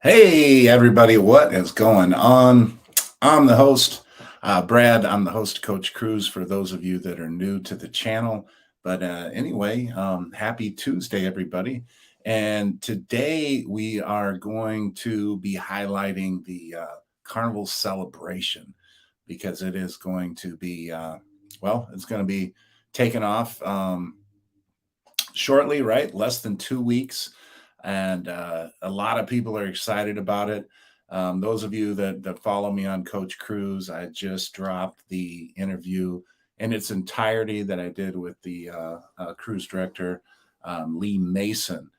Hey, everybody, what is going on? I'm the host, Brad. I'm the host of Coach Cruz for those of you that are new to the channel. But anyway, happy Tuesday, everybody. And today we are going to be highlighting the Carnival Celebration because it is going to be, it's going to be taken off shortly, right? Less than 2 weeks. And a lot of people are excited about it. Those of you that follow me on Coach Cruz, I just dropped the interview in its entirety that I did with the cruise director, Lee Mason,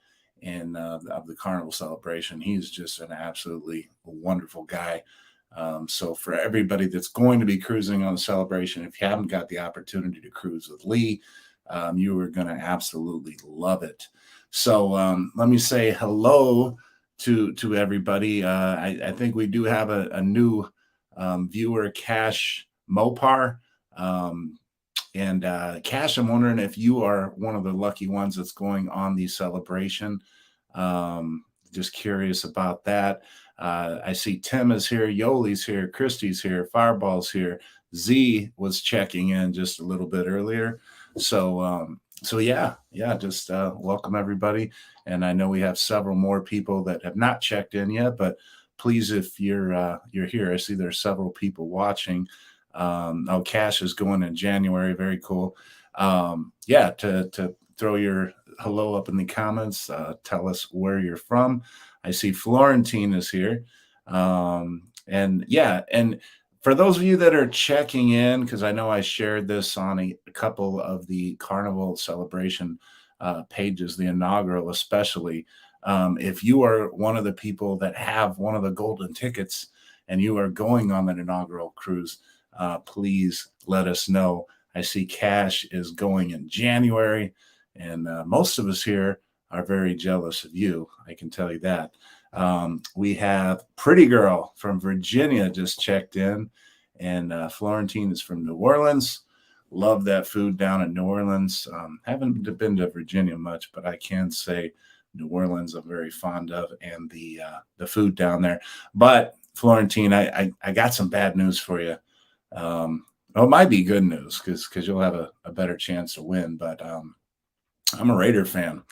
of the Carnival Celebration. He's just an absolutely wonderful guy. So for everybody that's going to be cruising on the celebration, if you haven't got the opportunity to cruise with Lee, you are going to absolutely love it. So let me say hello to everybody. I think we do have a new viewer, Cash Mopar. And Cash, I'm wondering if you are one of the lucky ones that's going on the celebration. Just curious about that. I see Tim is here, Yoli's here, Christy's here, Fireball's here. Z was checking in just a little bit earlier. So yeah, just welcome everybody. And I know we have several more people that have not checked in yet, but please, if you're here, I see there's several people watching. Cash is going in January. Very cool. To throw your hello up in the comments. Tell us where you're from. I see Florentine is here. And for those of you that are checking in, because I know I shared this on a couple of the Carnival Celebration pages, the Inaugural especially, if you are one of the people that have one of the golden tickets and you are going on that Inaugural cruise, please let us know. I see Cash is going in January, and most of us here are very jealous of you. I can tell you that. We have Pretty Girl from Virginia just checked in, and Florentine is from New Orleans. Love that food down in New Orleans. Haven't been to Virginia much, but I can say New Orleans I'm very fond of, and the food down there. But Florentine, I got some bad news for you. It might be good news because you'll have a better chance to win. But I'm a Raider fan.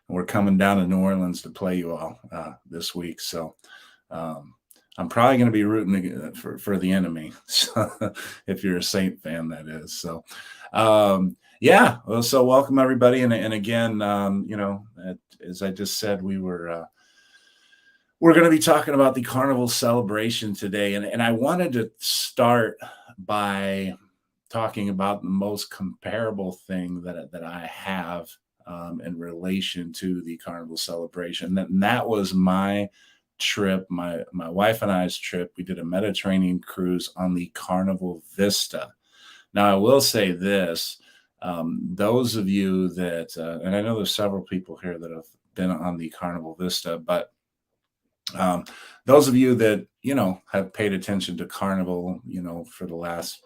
We're coming down to New Orleans to play you all this week. So I'm probably going to be rooting for the enemy. So, if you're a Saint fan, that is. So, so welcome everybody. And again, as I just said, we're going to be talking about the Carnival Celebration today. And I wanted to start by talking about the most comparable thing that I have in relation to the Carnival Celebration. And that was my trip, my wife and I's trip. We did a Mediterranean cruise on the Carnival Vista. Now, I will say this, those of you that, and I know there's several people here that have been on the Carnival Vista, but those of you that, have paid attention to Carnival, for the last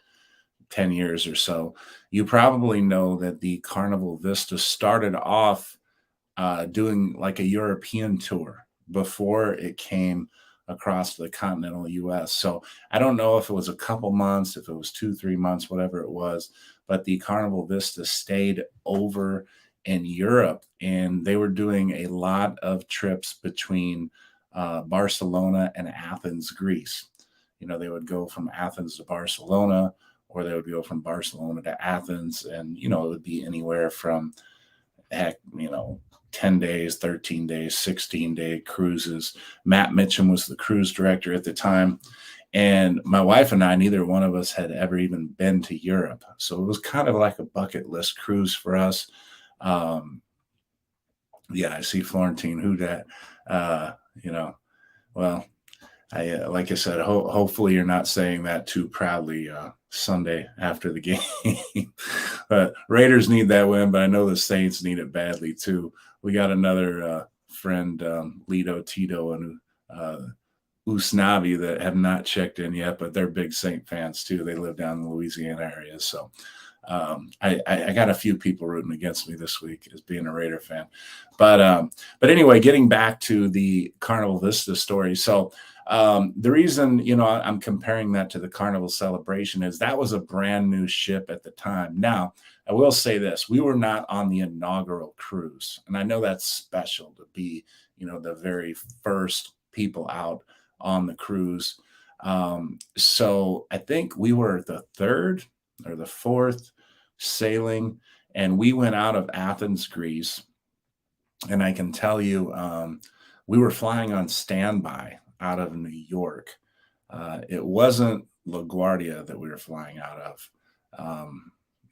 10 years or so, you probably know that the Carnival Vista started off doing like a European tour before it came across the continental US. So I don't know if it was a couple months, if it was 2-3 months, whatever it was, but the Carnival Vista stayed over in Europe, and they were doing a lot of trips between Barcelona and Athens, Greece. They would go from Athens to Barcelona, or they would go from Barcelona to Athens, and it would be anywhere from 10 days, 13 days, 16-day cruises. Matt Mitchum was the cruise director at the time, and my wife and I, neither one of us had ever even been to Europe, so it was kind of like a bucket list cruise for us. I see Florentine, who that, well, like I said, hopefully you're not saying that too proudly Sunday after the game. But Raiders need that win, but I know the Saints need it badly too. We got another friend, Lido, Tito, and Usnavi that have not checked in yet, but they're big Saint fans too. They live down in the Louisiana area. So I got a few people rooting against me this week as being a Raider fan, but anyway, getting back to the Carnival Vista story. So the reason I'm comparing that to the Carnival Celebration is that was a brand new ship at the time. Now I will say this: we were not on the inaugural cruise, and I know that's special to be the very first people out on the cruise. So I think we were the third or the fourth sailing, and we went out of Athens, Greece. And I can tell you, we were flying on standby out of New York. It wasn't LaGuardia that we were flying out of.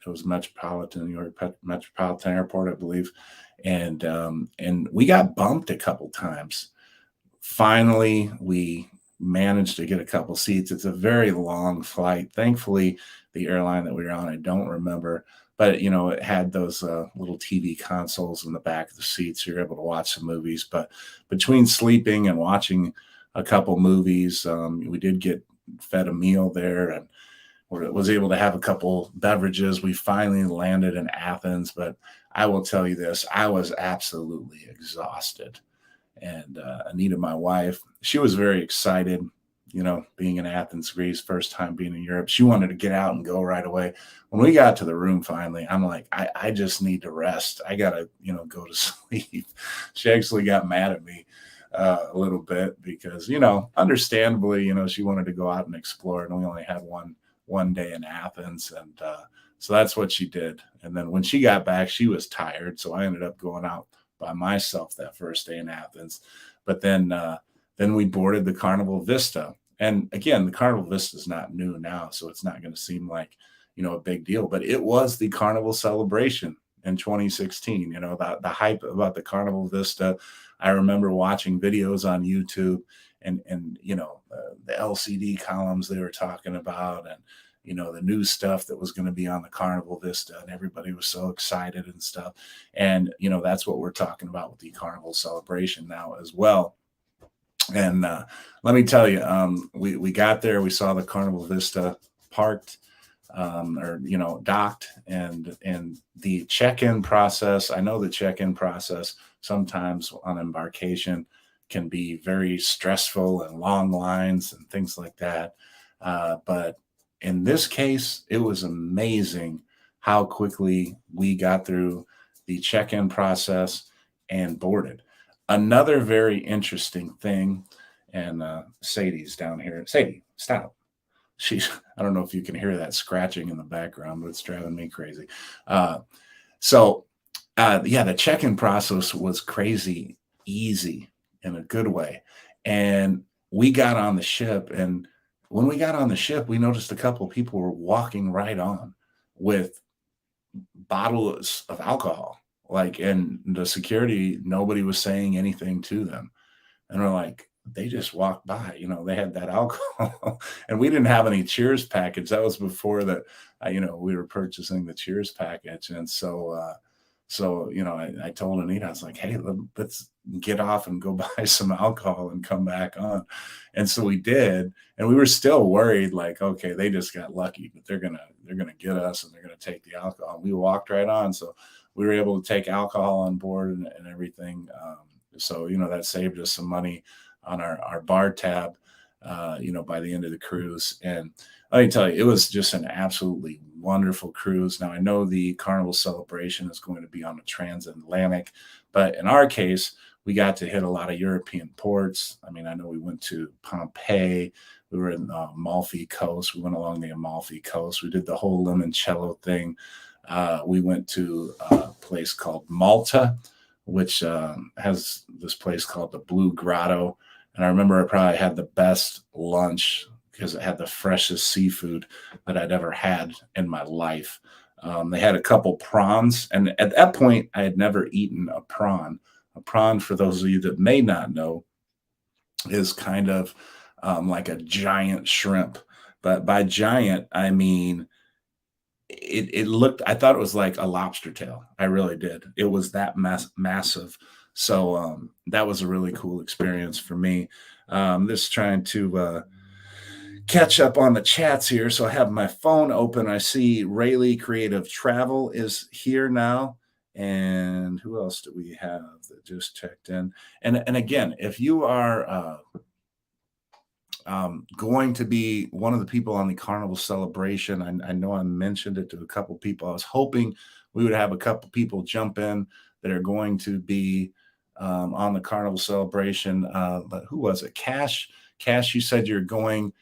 It was Metropolitan New York Metropolitan Airport, I believe, and we got bumped a couple times. Finally, we managed to get a couple seats. It's a very long flight. Thankfully, the airline that we were on, I don't remember, but it had those little TV consoles in the back of the seats. You're able to watch some movies. But between sleeping and watching a couple movies, we did get fed a meal there and was able to have a couple beverages. We finally landed in Athens, but I will tell you this: I was absolutely exhausted. And Anita, my wife, she was very excited, being in Athens, Greece, first time being in Europe. She wanted to get out and go right away. When we got to the room finally, I'm like, I just need to rest. I got to, go to sleep. She actually got mad at me a little bit because, understandably, she wanted to go out and explore, and we only had one day in Athens. And so that's what she did. And then when she got back, she was tired. So I ended up going out by myself that first day in Athens. But then we boarded the Carnival Vista. And again, the Carnival Vista is not new now, so it's not going to seem like, a big deal. But it was the Carnival Celebration in 2016. The hype about the Carnival Vista. I remember watching videos on YouTube and the LCD columns they were talking about, and the new stuff that was going to be on the Carnival Vista, and everybody was so excited and stuff. And that's what we're talking about with the Carnival Celebration now as well. And let me tell you, we got there, we saw the Carnival Vista parked, or docked, and the check-in process. I know the check-in process sometimes on embarkation can be very stressful and long lines and things like that. But in this case, it was amazing how quickly we got through the check-in process and boarded. Another very interesting thing, and Sadie's down here. Sadie, stop. I don't know if you can hear that scratching in the background, but it's driving me crazy. Yeah, the check-in process was crazy easy in a good way. And we got on the ship, and when we got on the ship, we noticed a couple of people were walking right on with bottles of alcohol. And the security, nobody was saying anything to them. And we're like, they just walked by, they had that alcohol. And we didn't have any Cheers package. That was before that, we were purchasing the Cheers package. And I told Anita, I was like, hey, let's get off and go buy some alcohol and come back on. And so we did. And we were still worried, like, okay, they just got lucky, but they're gonna get us and they're gonna take the alcohol. We walked right on. So we were able to take alcohol on board and everything. So that saved us some money on our bar tab, by the end of the cruise. And let me tell you, it was just an absolutely wonderful cruise. Now, I know the Carnival Celebration is going to be on the transatlantic, but in our case, we got to hit a lot of European ports. I mean, I know we went to Pompeii. We were in Amalfi Coast. We went along the Amalfi Coast. We did the whole limoncello thing. We went to a place called Malta, which has this place called the Blue Grotto. And I remember I probably had the best lunch because it had the freshest seafood that I'd ever had in my life. They had a couple prawns. And at that point, I had never eaten a prawn. A prawn, for those of you that may not know, is kind of like a giant shrimp. But by giant, I mean, it looked, I thought it was like a lobster tail. I really did. It was that massive. So that was a really cool experience for me. Just trying to catch up on the chats here. So I have my phone open. I see Rayleigh Creative Travel is here now. And who else do we have that just checked in? And again, if you are going to be one of the people on the Carnival Celebration, I know I mentioned it to a couple people. I was hoping we would have a couple people jump in that are going to be on the Carnival Celebration. But who was it? Cash, you said you're going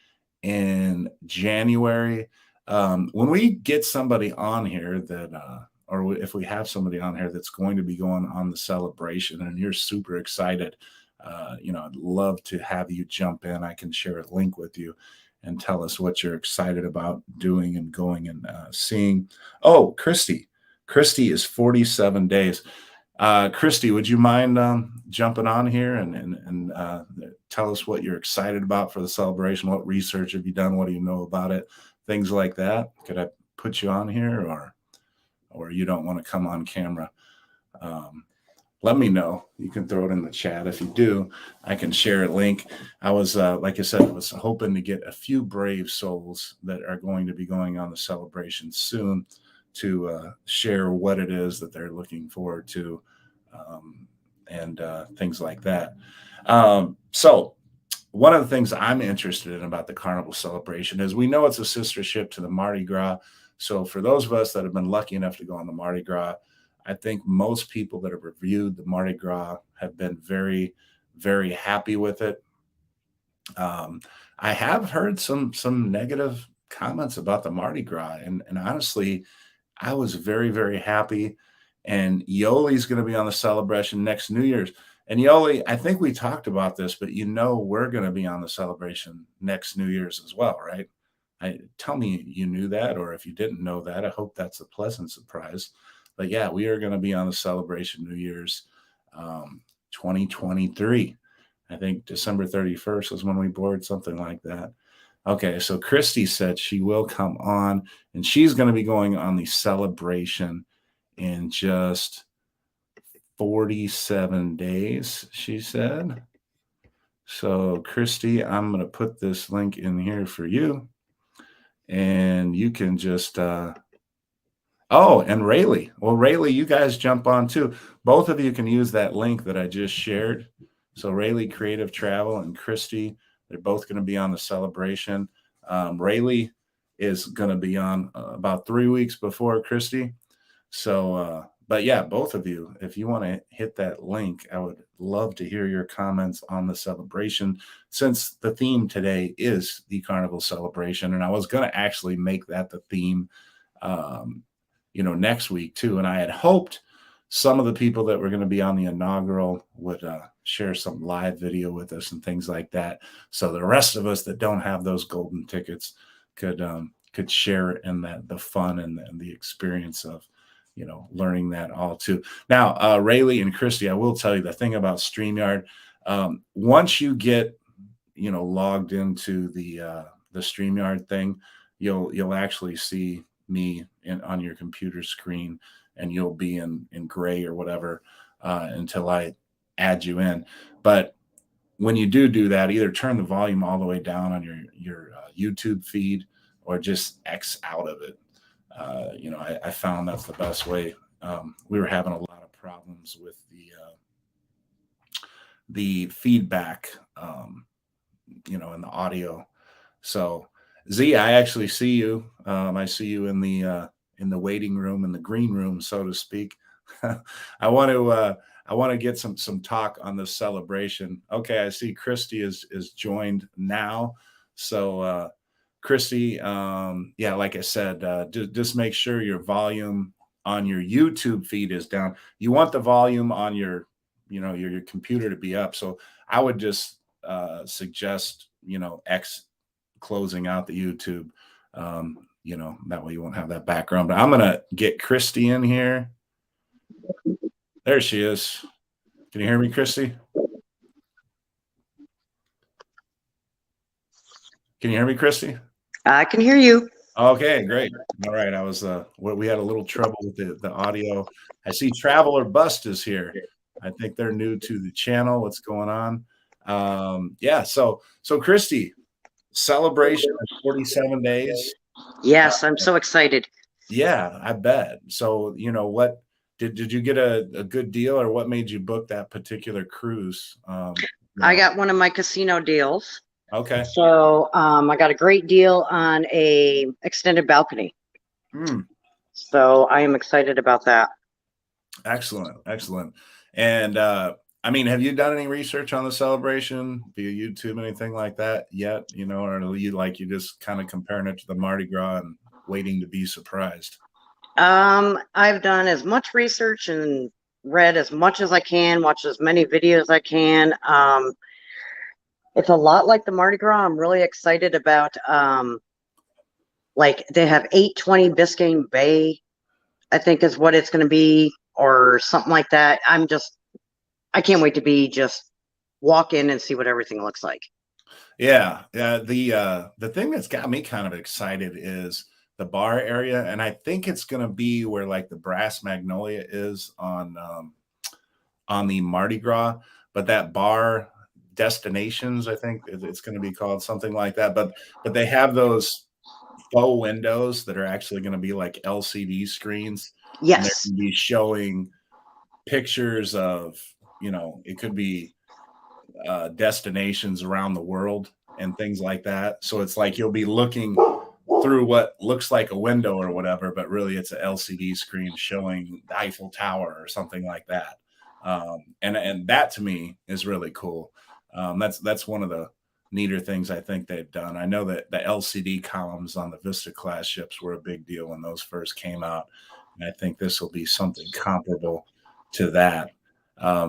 in January. When we get somebody on here that, or if we have somebody on here that's going to be going on the celebration and you're super excited, I'd love to have you jump in. I can share a link with you and tell us what you're excited about doing and going and seeing. Oh, Christy is 47 days. Christy, would you mind jumping on here and tell us what you're excited about for the celebration? What research have you done? What do you know about it? Things like that. Could I put you on here, or you don't want to come on camera? Let me know. You can throw it in the chat. If you do, I can share a link. I was, like I said, I was hoping to get a few brave souls that are going to be going on the celebration soon to share what it is that they're looking forward to, and things like that. So one of the things I'm interested in about the Carnival Celebration is we know it's a sister ship to the Mardi Gras. So for those of us that have been lucky enough to go on the Mardi Gras, I think most people that have reviewed the Mardi Gras have been very, very happy with it. I have heard some negative comments about the Mardi Gras, and honestly, I was very, very happy. And Yoli's going to be on the celebration next New Year's. And Yoli, I think we talked about this, but we're going to be on the celebration next New Year's as well, right? Tell me you knew that, or if you didn't know that, I hope that's a pleasant surprise. But yeah, we are going to be on the celebration New Year's 2023. I think December 31st is when we board, something like that. Okay, so Christy said she will come on, and she's going to be going on the celebration in just 47 days, she said. So, Christy, I'm going to put this link in here for you, and you can just oh, and Rayleigh. Well, Rayleigh, you guys jump on too. Both of you can use that link that I just shared. So Rayleigh Creative Travel and Christy, they're both going to be on the celebration. Rayleigh is going to be on about 3 weeks before Christy. So, but yeah, both of you, if you want to hit that link, I would love to hear your comments on the celebration, since the theme today is the Carnival Celebration. And I was going to actually make that the theme, next week too. And I had hoped some of the people that were going to be on the inaugural would share some live video with us and things like that. So the rest of us that don't have those golden tickets could share in the fun and the experience of, learning that all too. Now, Rayleigh and Christy, I will tell you the thing about StreamYard. Once you get, logged into the StreamYard thing, you'll actually see me on your computer screen, and you'll be in gray or whatever until I add you in. But when you do that, either turn the volume all the way down on your YouTube feed, or just X out of it. I found that's the best way. We were having a lot of problems with the feedback, in the audio. So Z, I actually see you. I see you in the waiting room, in the green room, so to speak. I want to get some talk on this celebration. Okay, I see Christy is joined now. So Christy, yeah, like I said, just make sure your volume on your YouTube feed is down. You want the volume on your computer to be up. So I would just suggest X closing out the YouTube. That way you won't have that background. But I'm gonna get Christy in here. There she is. Can you hear me, Christy? Can you hear me, Christy? I can hear you. Okay, great. All right. We had a little trouble with the audio. I see Traveler Bust is here. I think they're new to the channel. What's going on? Yeah. So Christy, celebration of 47 days. Yes, I'm so excited. Yeah, I bet. So, what did you get a good deal, or what made you book that particular cruise? I got one of my casino deals. Okay. So I got a great deal on a extended balcony. Hmm. So I am excited about that. Excellent, excellent. And I mean, have you done any research on the celebration via YouTube, anything like that yet? Or are you just kind of comparing it to the Mardi Gras and waiting to be surprised? I've done as much research and read as much as I can, watched as many videos as I can. It's a lot like the Mardi Gras. I'm really excited about like they have 820 Biscayne Bay, I think is what it's going to be, or something like that. I can't wait to be just walk in and see what everything looks like. Yeah, yeah. The thing that's got me kind of excited is the bar area, and I think it's going to be where like the Brass Magnolia is on the Mardi Gras, but that bar destinations, I think it's going to be called something like that. But they have those faux windows that are actually going to be like LCD screens, and they're Yes. going to be showing pictures of, it could be destinations around the world and things like that. So it's like you'll be looking through what looks like a window or whatever, but really it's an LCD screen showing the Eiffel Tower or something like that. And that to me is really cool. That's one of the neater things I think they've done. I know that the LCD columns on the Vista class ships were a big deal when those first came out, and I think this will be something comparable to that.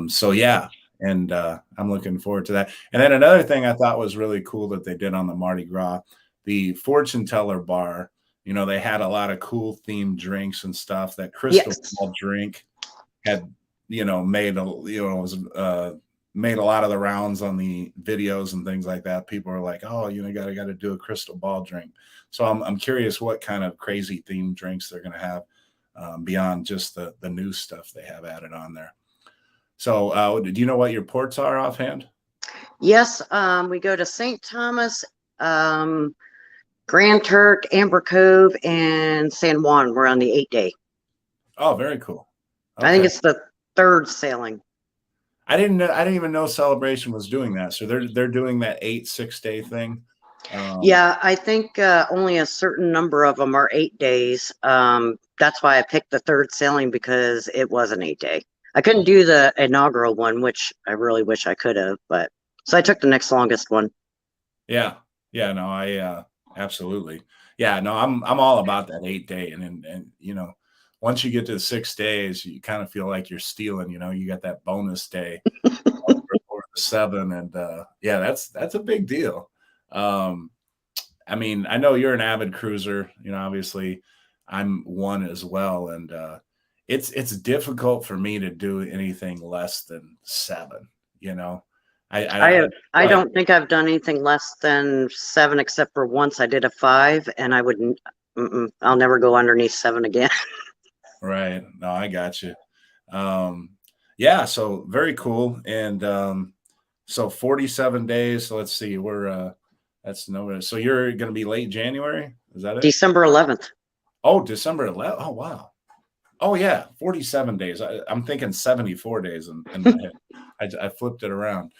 So yeah, and I'm looking forward to that. And then another thing I thought was really cool that they did on the Mardi Gras, the fortune teller bar. They had a lot of cool themed drinks and stuff. That crystal Yes. ball drink had made a was made a lot of the rounds on the videos and things like that. People are like, oh, got to do a crystal ball drink. So I'm curious what kind of crazy themed drinks they're going to have beyond just the new stuff they have added on there. So do you know what your ports are offhand? Yes, we go to St. Thomas, um, Grand Turk, Amber Cove, and San Juan. We're on the 8 day. Oh, very cool. I think Okay. it's the third sailing. I didn't even know Celebration was doing that. So they're doing that 8 6 day thing. Yeah, I think only a certain number of them are 8 days. That's why I picked the third sailing because it was an 8 day. I couldn't do the inaugural one, which I really wish I could have, but so I took the next longest one. Yeah. Yeah, no, I absolutely. Yeah, no, I'm all about that 8 day. And once you get to 6 days, you kind of feel like you're stealing, you got that bonus day or the seven. And yeah, that's a big deal. Um, I mean, I know you're an avid cruiser, obviously I'm one as well. And it's difficult for me to do anything less than seven, you know. I I feel I like don't think I've done anything less than 7, except for once I did a 5, and I wouldn't. I'll never go underneath 7 again. right. No, I got you. Um, yeah, so very cool. And so 47 days. So let's see, that's no, so you're gonna be late January, is that it? December 11th. Oh, December 11th. Oh wow. Oh yeah, 47 days. I'm thinking 74 days in my head. I flipped it around.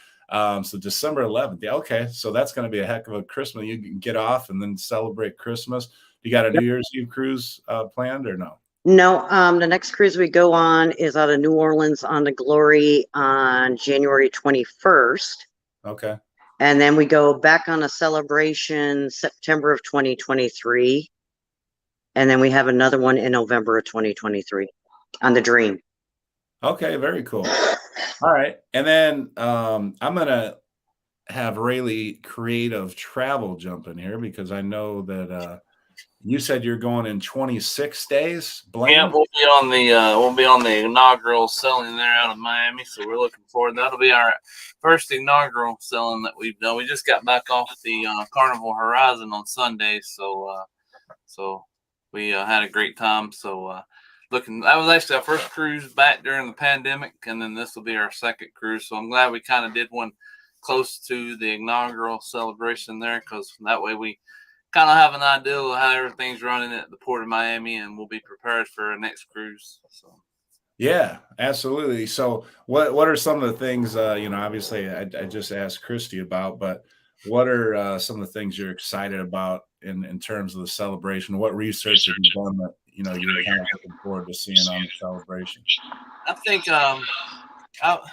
So December 11th. Yeah, okay. So that's going to be a heck of a Christmas. You can get off and then celebrate Christmas. You got a New Year's Eve cruise planned or no? No, the next cruise we go on is out of New Orleans on the Glory on January 21st. Okay. And then we go back on a celebration September of 2023. And then we have another one in November of 2023 on the Dream. Okay. Very cool. All right. And then I'm gonna have Rayleigh Creative Travel jump in here because I know that you said you're going in 26 days. Yeah, Blaine. we'll be on the inaugural selling there out of Miami, so we're looking forward. That'll be our first inaugural selling that we've done. We just got back off the Carnival Horizon on Sunday, so we had a great time. So that was actually our first cruise back during the pandemic, and then this will be our second cruise. So I'm glad we kind of did one close to the inaugural celebration there, because that way we kind of have an idea of how everything's running at the Port of Miami, and we'll be prepared for our next cruise. So. Yeah, absolutely. So what are some of the things, obviously I just asked Christy about, but what are some of the things you're excited about in terms of the celebration? What research have you done that, you're kind of looking forward to seeing on the celebration? I think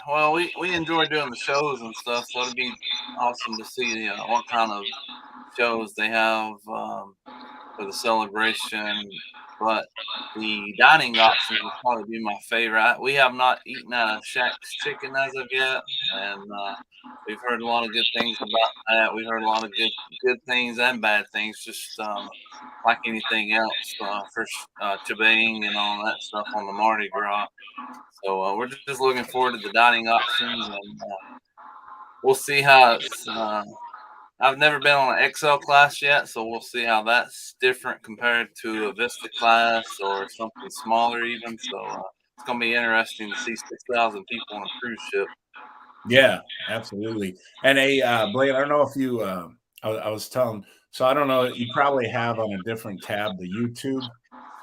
well, we enjoy doing the shows and stuff, so it'd be awesome to see what kind of shows they have for the celebration. But the dining options would probably be my favorite. We have not eaten at a Shack's Chicken as of yet, and we've heard a lot of good things about that. We've heard a lot of good things and bad things, just like anything else for shebang and all that stuff on the Mardi Gras. So we're just looking forward to the dining options, and we'll see how it's. I've never been on an XL class yet, so we'll see how that's different compared to a Vista class or something smaller even. So it's going to be interesting to see 6,000 people on a cruise ship. Yeah, absolutely. And Blaine, I don't know if you, I was telling, so I don't know, you probably have on a different tab the YouTube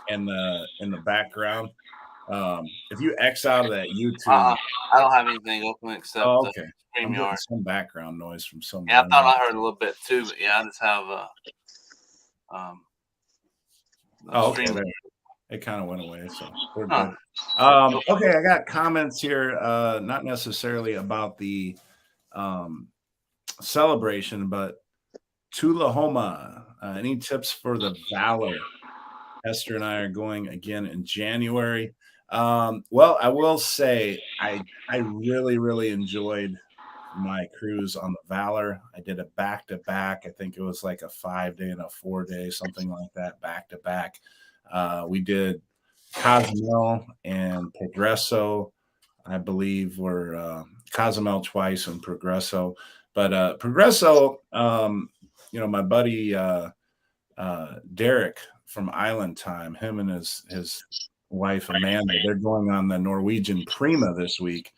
in the background. If you X out of that YouTube, I don't have anything open except oh, okay. I'm getting StreamYard. some background noise from somewhere. Yeah, I thought I heard a little bit too, but yeah, I just have okay. StreamYard. It kind of went away, so we're good. Okay, I got comments here, not necessarily about the celebration, but Tullahoma. Any tips for the Valor? Esther and I are going again in January. Well, I will say I really, really enjoyed my cruise on the Valor. I did a back-to-back. I think it was like a 5-day and a 4-day, something like that, back-to-back. We did Cozumel and Progresso, I believe, were Cozumel twice and Progresso. But Progresso, my buddy Derek from Island Time, him and his wife Amanda, they're going on the Norwegian Prima this week,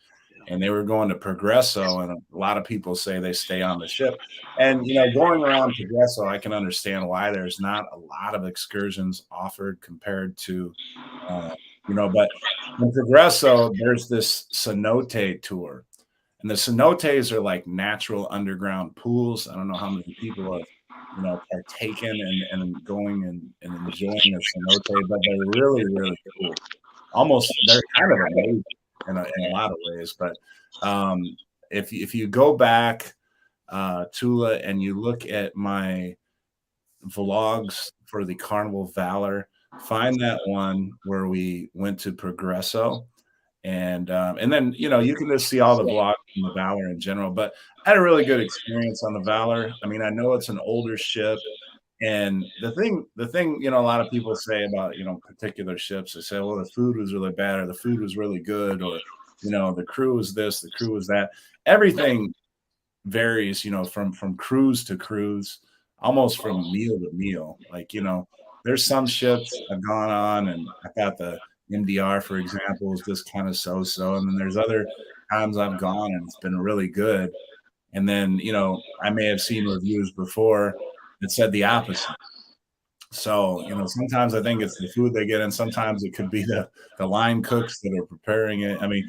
and they were going to Progresso, and a lot of people say they stay on the ship. And going around Progresso, I can understand why there's not a lot of excursions offered compared to but in Progresso there's this cenote tour, and the cenotes are like natural underground pools. I don't know how many people have partaken and going and enjoying the cenote, but they're really, really cool. Almost, they're kind of amazing in a lot of ways. But if you go back, Tula, and you look at my vlogs for the Carnival Valor, find that one where we went to Progresso. And then you can just see all the vlogs from the Valor in general. But I had a really good experience on the Valor. I mean, I know it's an older ship, and the thing a lot of people say about particular ships, they say, well, the food was really bad, or the food was really good, or the crew was this, the crew was that. Everything varies, from cruise to cruise, almost from meal to meal. Like there's some ships I've gone on, and I thought the MDR, for example, is just kind of so-so. And then there's other times I've gone and it's been really good. And then, I may have seen reviews before that said the opposite. So, sometimes I think it's the food they get, and sometimes it could be the line cooks that are preparing it. I mean,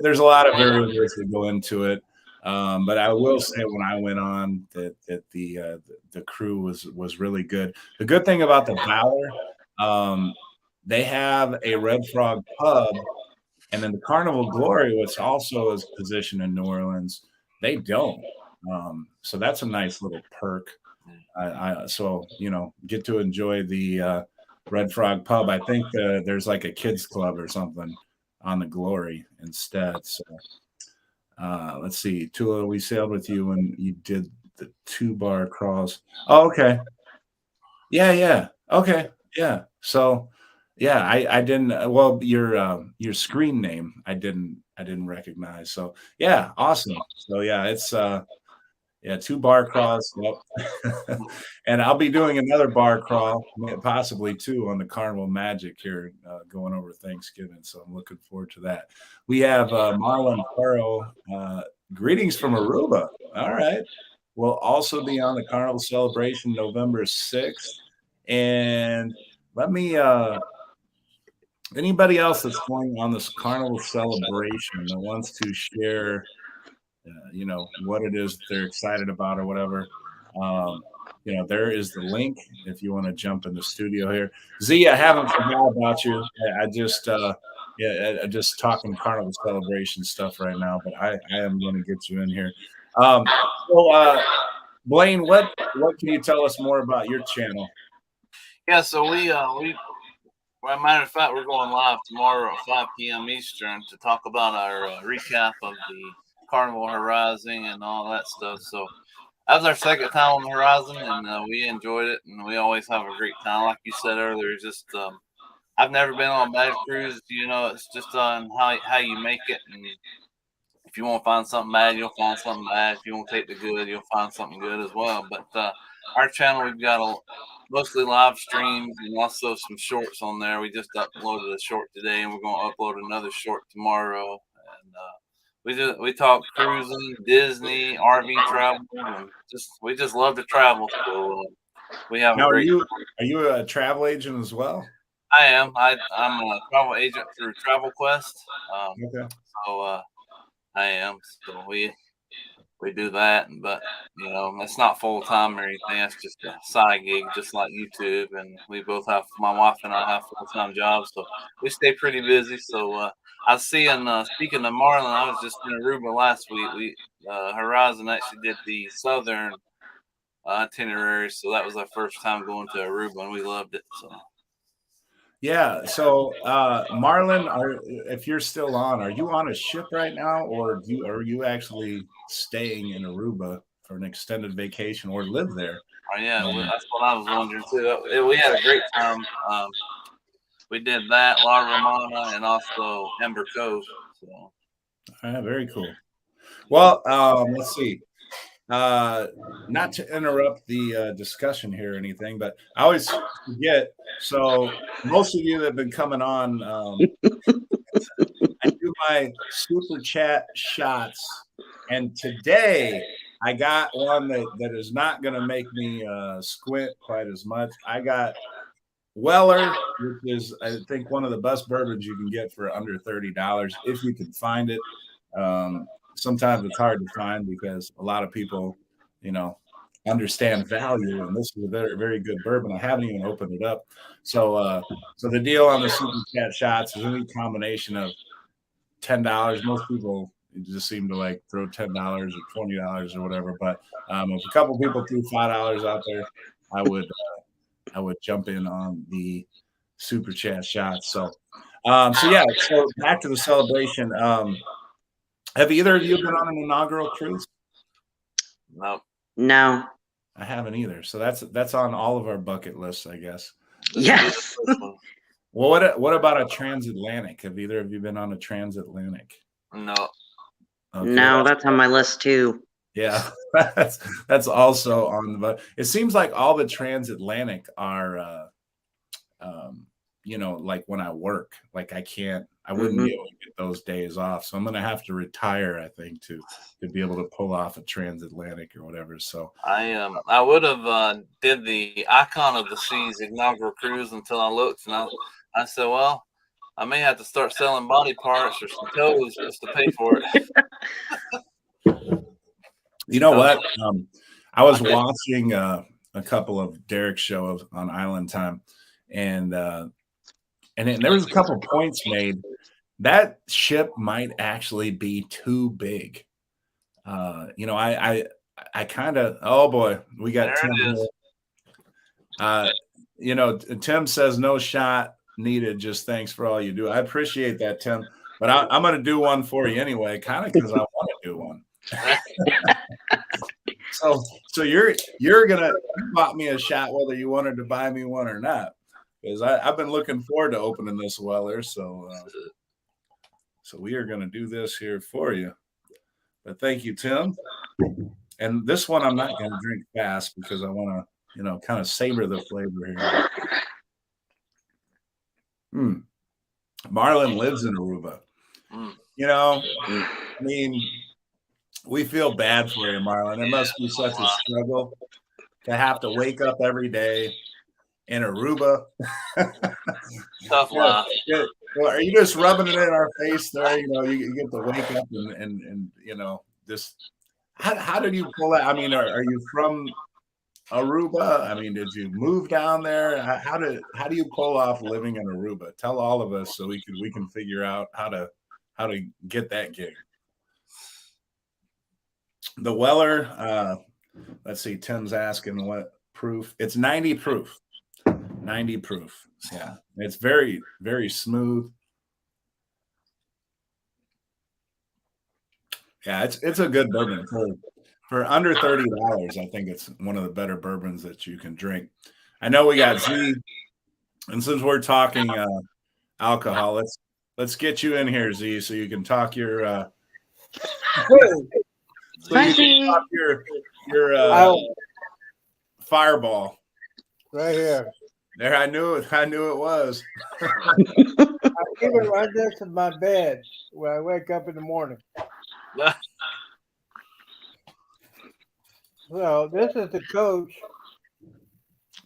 there's a lot of variables that go into it. But I will say when I went on that the crew was really good. The good thing about the Valor, they have a Red Frog pub, and then the Carnival Glory, which also is positioned in New Orleans, they don't. So that's a nice little perk. So get to enjoy the Red Frog pub. I think there's like a kids club or something on the Glory instead. So let's see, Tula, we sailed with you when you did the 2-bar crawls. Oh, okay. Yeah. Okay. Yeah. So yeah, I didn't. Well, your screen name I didn't recognize. So yeah, awesome. So yeah, it's 2-bar crawls. Yep. And I'll be doing another bar crawl, possibly too, on the Carnival Magic here, going over Thanksgiving. So I'm looking forward to that. We have Marlon Faro Greetings from Aruba. All right. We'll also be on the Carnival Celebration November 6th. And let me anybody else that's going on this Carnival Celebration that wants to share what it is that they're excited about or whatever. Um, there is the link if you want to jump in the studio here. Z, I haven't forgot about you. I just I just talking Carnival Celebration stuff right now, but I am going to get you in here. So Blaine, what can you tell us more about your channel? Yeah, so well, matter of fact, we're going live tomorrow at 5 p.m. Eastern to talk about our recap of the Carnival Horizon and all that stuff. So that was our second time on the Horizon, and we enjoyed it, and we always have a great time. Like you said earlier, just I've never been on a bad cruise. It's just on how you make it, and if you want to find something bad, you'll find something bad. If you want to take the good, you'll find something good as well. But our channel, we've got mostly live streams and also some shorts on there. We just uploaded a short today, and we're going to upload another short tomorrow. And we talk cruising, Disney, RV travel, and we just love to travel. So we have Now, a great. are you a travel agent as well? I am. I'm a travel agent through Travel Quest. Okay. So I am. So we do that, but it's not full time or anything. That's just a side gig, just like YouTube. And we both have, my wife and I have full time jobs, so we stay pretty busy. So I was seeing, speaking of Marlin, I was just in Aruba last week. We Horizon actually did the southern itinerary, so that was our first time going to Aruba, and we loved it. So. Yeah. So, Marlon, if you're still on, are you on a ship right now, or are you actually staying in Aruba for an extended vacation or live there? Oh yeah, that's what I was wondering too. We had a great time. We did that, La Romana, and also Ember Cove. So. All right, very cool. Well, let's see. Not to interrupt the discussion here or anything, but I always forget. So most of you that have been coming on, I do my super chat shots, and today I got one that is not going to make me squint quite as much. I got Weller, which is I think one of the best bourbons you can get for under $30 if you can find it. Sometimes it's hard to find because a lot of people, understand value, and this is a very, very good bourbon. I haven't even opened it up. So the deal on the super chat shots is any combination of $10. Most people just seem to like throw $10 or $20 or whatever. But if a couple people threw $5 out there, I would jump in on the super chat shots. So yeah. So back to the celebration. Have either of you been on an inaugural cruise? No. I haven't either. So that's on all of our bucket lists, I guess. Yes. Well, what about a transatlantic? Have either of you been on a transatlantic? No. Okay. No, that's on my list too. Yeah, that's also on the. But it seems like all the transatlantic are, like when I work, like I wouldn't be able to get those days off. So I'm going to have to retire, I think, to be able to pull off a transatlantic or whatever. So I would have did the Icon of the Seas inaugural cruise until I looked, and I said, well, I may have to start selling body parts or some toes just to pay for it. You know what? I was watching a couple of Derek's shows on Island Time, and there was a couple of points made. That ship might actually be too big. I kind of, oh boy, we got Tim. Tim says no shot needed. Just thanks for all you do. I appreciate that, Tim. But I'm going to do one for you anyway, kind of because I want to do one. So you bought me a shot whether you wanted to buy me one or not, because I've been looking forward to opening this Weller. So we are going to do this here for you. But thank you, Tim. And this one I'm not going to drink fast because I want to, kind of savor the flavor here. Marlon lives in Aruba. I mean, We feel bad for you, Marlon. It must be such a struggle to have to wake up every day in Aruba. Tough Yeah, life. yeah. Well, are you just rubbing it in our face there? You get to wake up and just how did you pull that? I mean, are you from Aruba? I mean, did you move down there? How do you pull off living in Aruba? Tell all of us so we can figure out how to get that gig. The Weller, let's see, Tim's asking what proof. It's 90 proof. 90 proof. Yeah. It's very, very smooth. Yeah, it's a good bourbon for under $30. I think it's one of the better bourbons that you can drink. I know we got Z, and since we're talking alcohol, let's get you in here, Z, so you can talk your fireball. Right here. There, I knew it was. I keep it right next to my bed when I wake up in the morning. So this is the coach.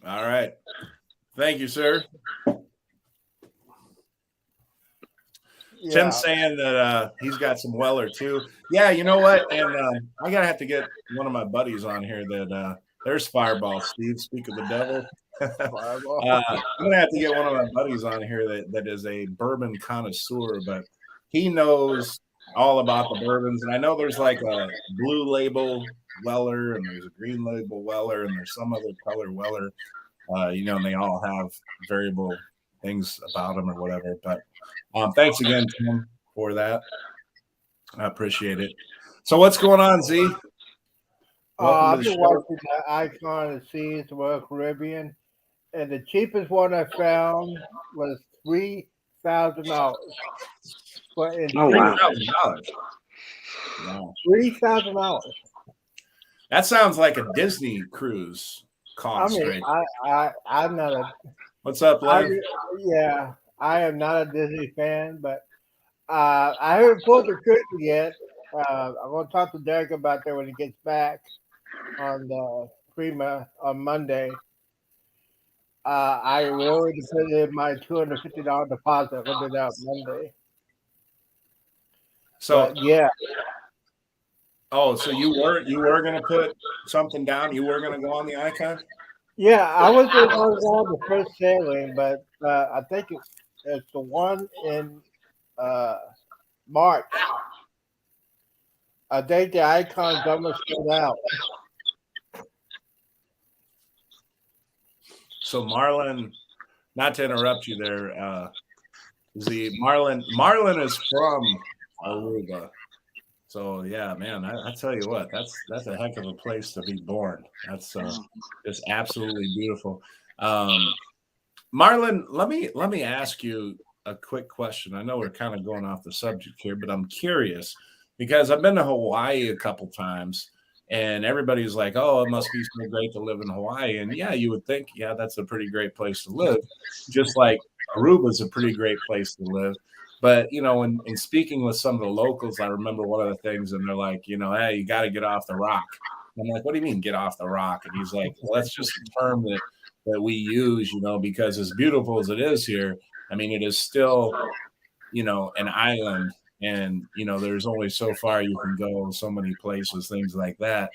All right. Thank you, sir. Yeah. Tim's saying that he's got some Weller too. Yeah, you know what? And I gotta have to get one of my buddies on here that there's Fireball, Steve. Speak of the devil. I'm gonna have to get one of my buddies on here that is a bourbon connoisseur, but he knows all about the bourbons. And I know there's like a blue label Weller, and there's a green label Weller, and there's some other color Weller. And they all have variable things about them or whatever. But thanks again, Tim, for that. I appreciate it. So what's going on, Z? I've been watching the Icon of the Seas, the Royal Caribbean, and the cheapest one I found was $3,000. $3,000. Wow. $3,000. That sounds like a Disney cruise cost. I mean, I'm not a. What's up, Len? I am not a Disney fan, but I haven't pulled the curtain yet. I'm going to talk to Derek about that when he gets back on the Prima on Monday. I already put in my $250 deposit. I'll do that Monday. So but, yeah. Oh, so you were going to put something down? You were going to go on the Icon? Yeah, I was going to go on the first sailing, but I think it's the one in March. I think the Icon's almost sold out. So Marlon, not to interrupt you there, Marlon is from Aruba. So yeah, man, I tell you what, that's a heck of a place to be born. That's just absolutely beautiful. Marlon, let me ask you a quick question. I know we're kind of going off the subject here, but I'm curious because I've been to Hawaii a couple times, and everybody's like, "Oh, it must be so great to live in Hawaii." And yeah, you would think, yeah, that's a pretty great place to live, just like Aruba's a pretty great place to live. But, in speaking with some of the locals, I remember one of the things, and they're like, hey, you got to get off the rock. And I'm like, what do you mean get off the rock? And he's like, well, that's just a term that we use, because as beautiful as it is here, I mean, it is still, an island. And, there's only so far you can go, so many places, things like that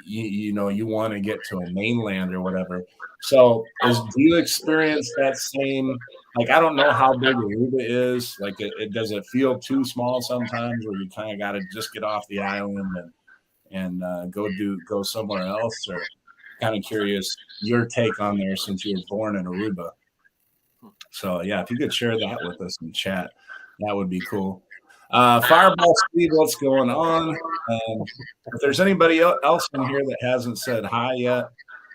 you want to get to a mainland or whatever. So do you experience that same, like, I don't know how big Aruba is. Like, does it feel too small sometimes where you kind of got to just get off the island and go somewhere else? Or kind of curious your take on there since you were born in Aruba. So, yeah, if you could share that with us in chat, that would be cool. Fireball Steve, what's going on? If there's anybody else in here that hasn't said hi yet,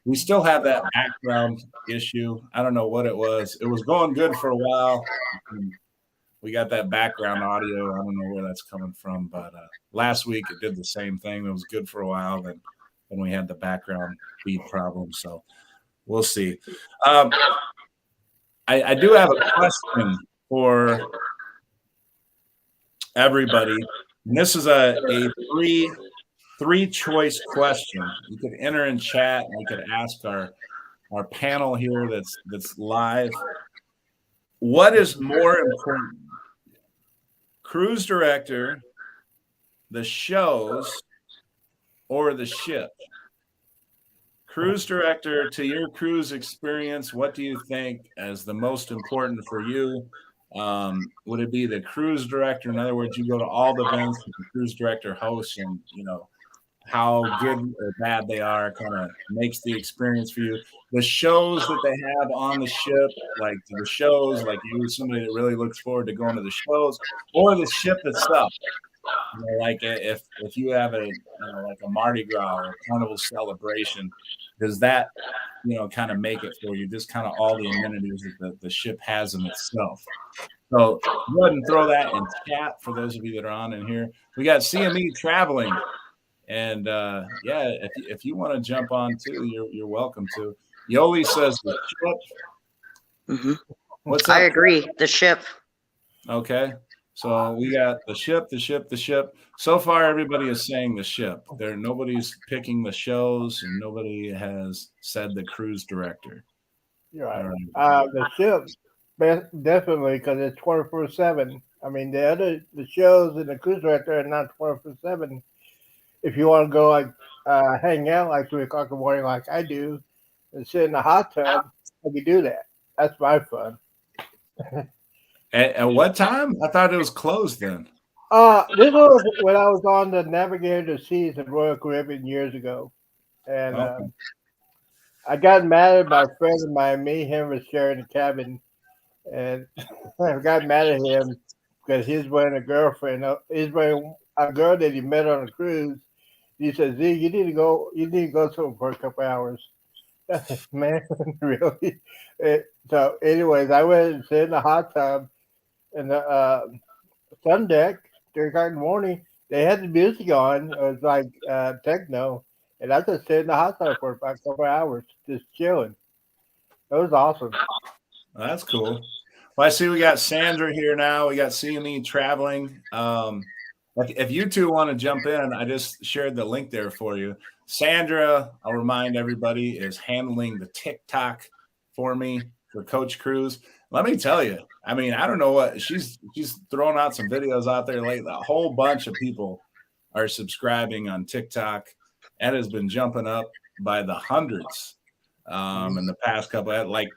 we still have that background issue. I don't know what it was. It was going good for a while. We got that background audio. I don't know where that's coming from, but last week it did the same thing. It was good for a while. Then we had the background feed problem. So we'll see. I do have a question for everybody. And this is a three choice question. You could enter in chat and we could ask our panel here that's live. What is more important? Cruise director, the shows, or the ship? Cruise director, to your cruise experience, what do you think is the most important for you? Would it be the cruise director? In other words, you go to all the events that the cruise director hosts, and how good or bad they are kind of makes the experience for you. The shows that they have on the ship, like the shows, like you're somebody that really looks forward to going to the shows, or the ship itself. Like if you have like a Mardi Gras or a Carnival Celebration, does that kind of make it for you? Just kind of all the amenities that the ship has in itself. So go ahead and throw that in chat for those of you that are on in here. We got CME traveling. And if you want to jump on too, you're welcome to. Yoli says the ship. Mm-hmm. What's up? I agree. The ship. Okay. So we got the ship. So far, everybody is saying the ship. Nobody's picking the shows, and nobody has said the cruise director. You're right. The ship, definitely, because it's 24/7. I mean, the shows and the cruise director are not 24/7. If you want to go hang out like 3 o'clock in the morning, like I do, and sit in the hot tub, I can do that. That's my fun. At what time? I thought it was closed then. This was when I was on the Navigator of the Seas in Royal Caribbean years ago, and I got mad at my friend of mine. Me and him was sharing a cabin, and I got mad at him because he's wearing a girlfriend. He's wearing a girl that he met on a cruise. He said, "Z, you need to go somewhere for a couple hours." Man, really? So, anyways, I went and sat in the hot tub in the sun deck 3 o'clock in the morning. They had the music on. It was like techno, and I just sat in the hot tub for about a couple hours, just chilling. It was awesome. Well, that's cool. Well, I see we got Sandra here now. We got CME traveling. If you two want to jump in, I just shared the link there for you. Sandra, I'll remind everybody, is handling the TikTok for me for Coach Cruise. Let me tell you, I mean, I don't know what she's throwing out some videos out there lately. A whole bunch of people are subscribing on TikTok. That has been jumping up by the hundreds in the past couple. A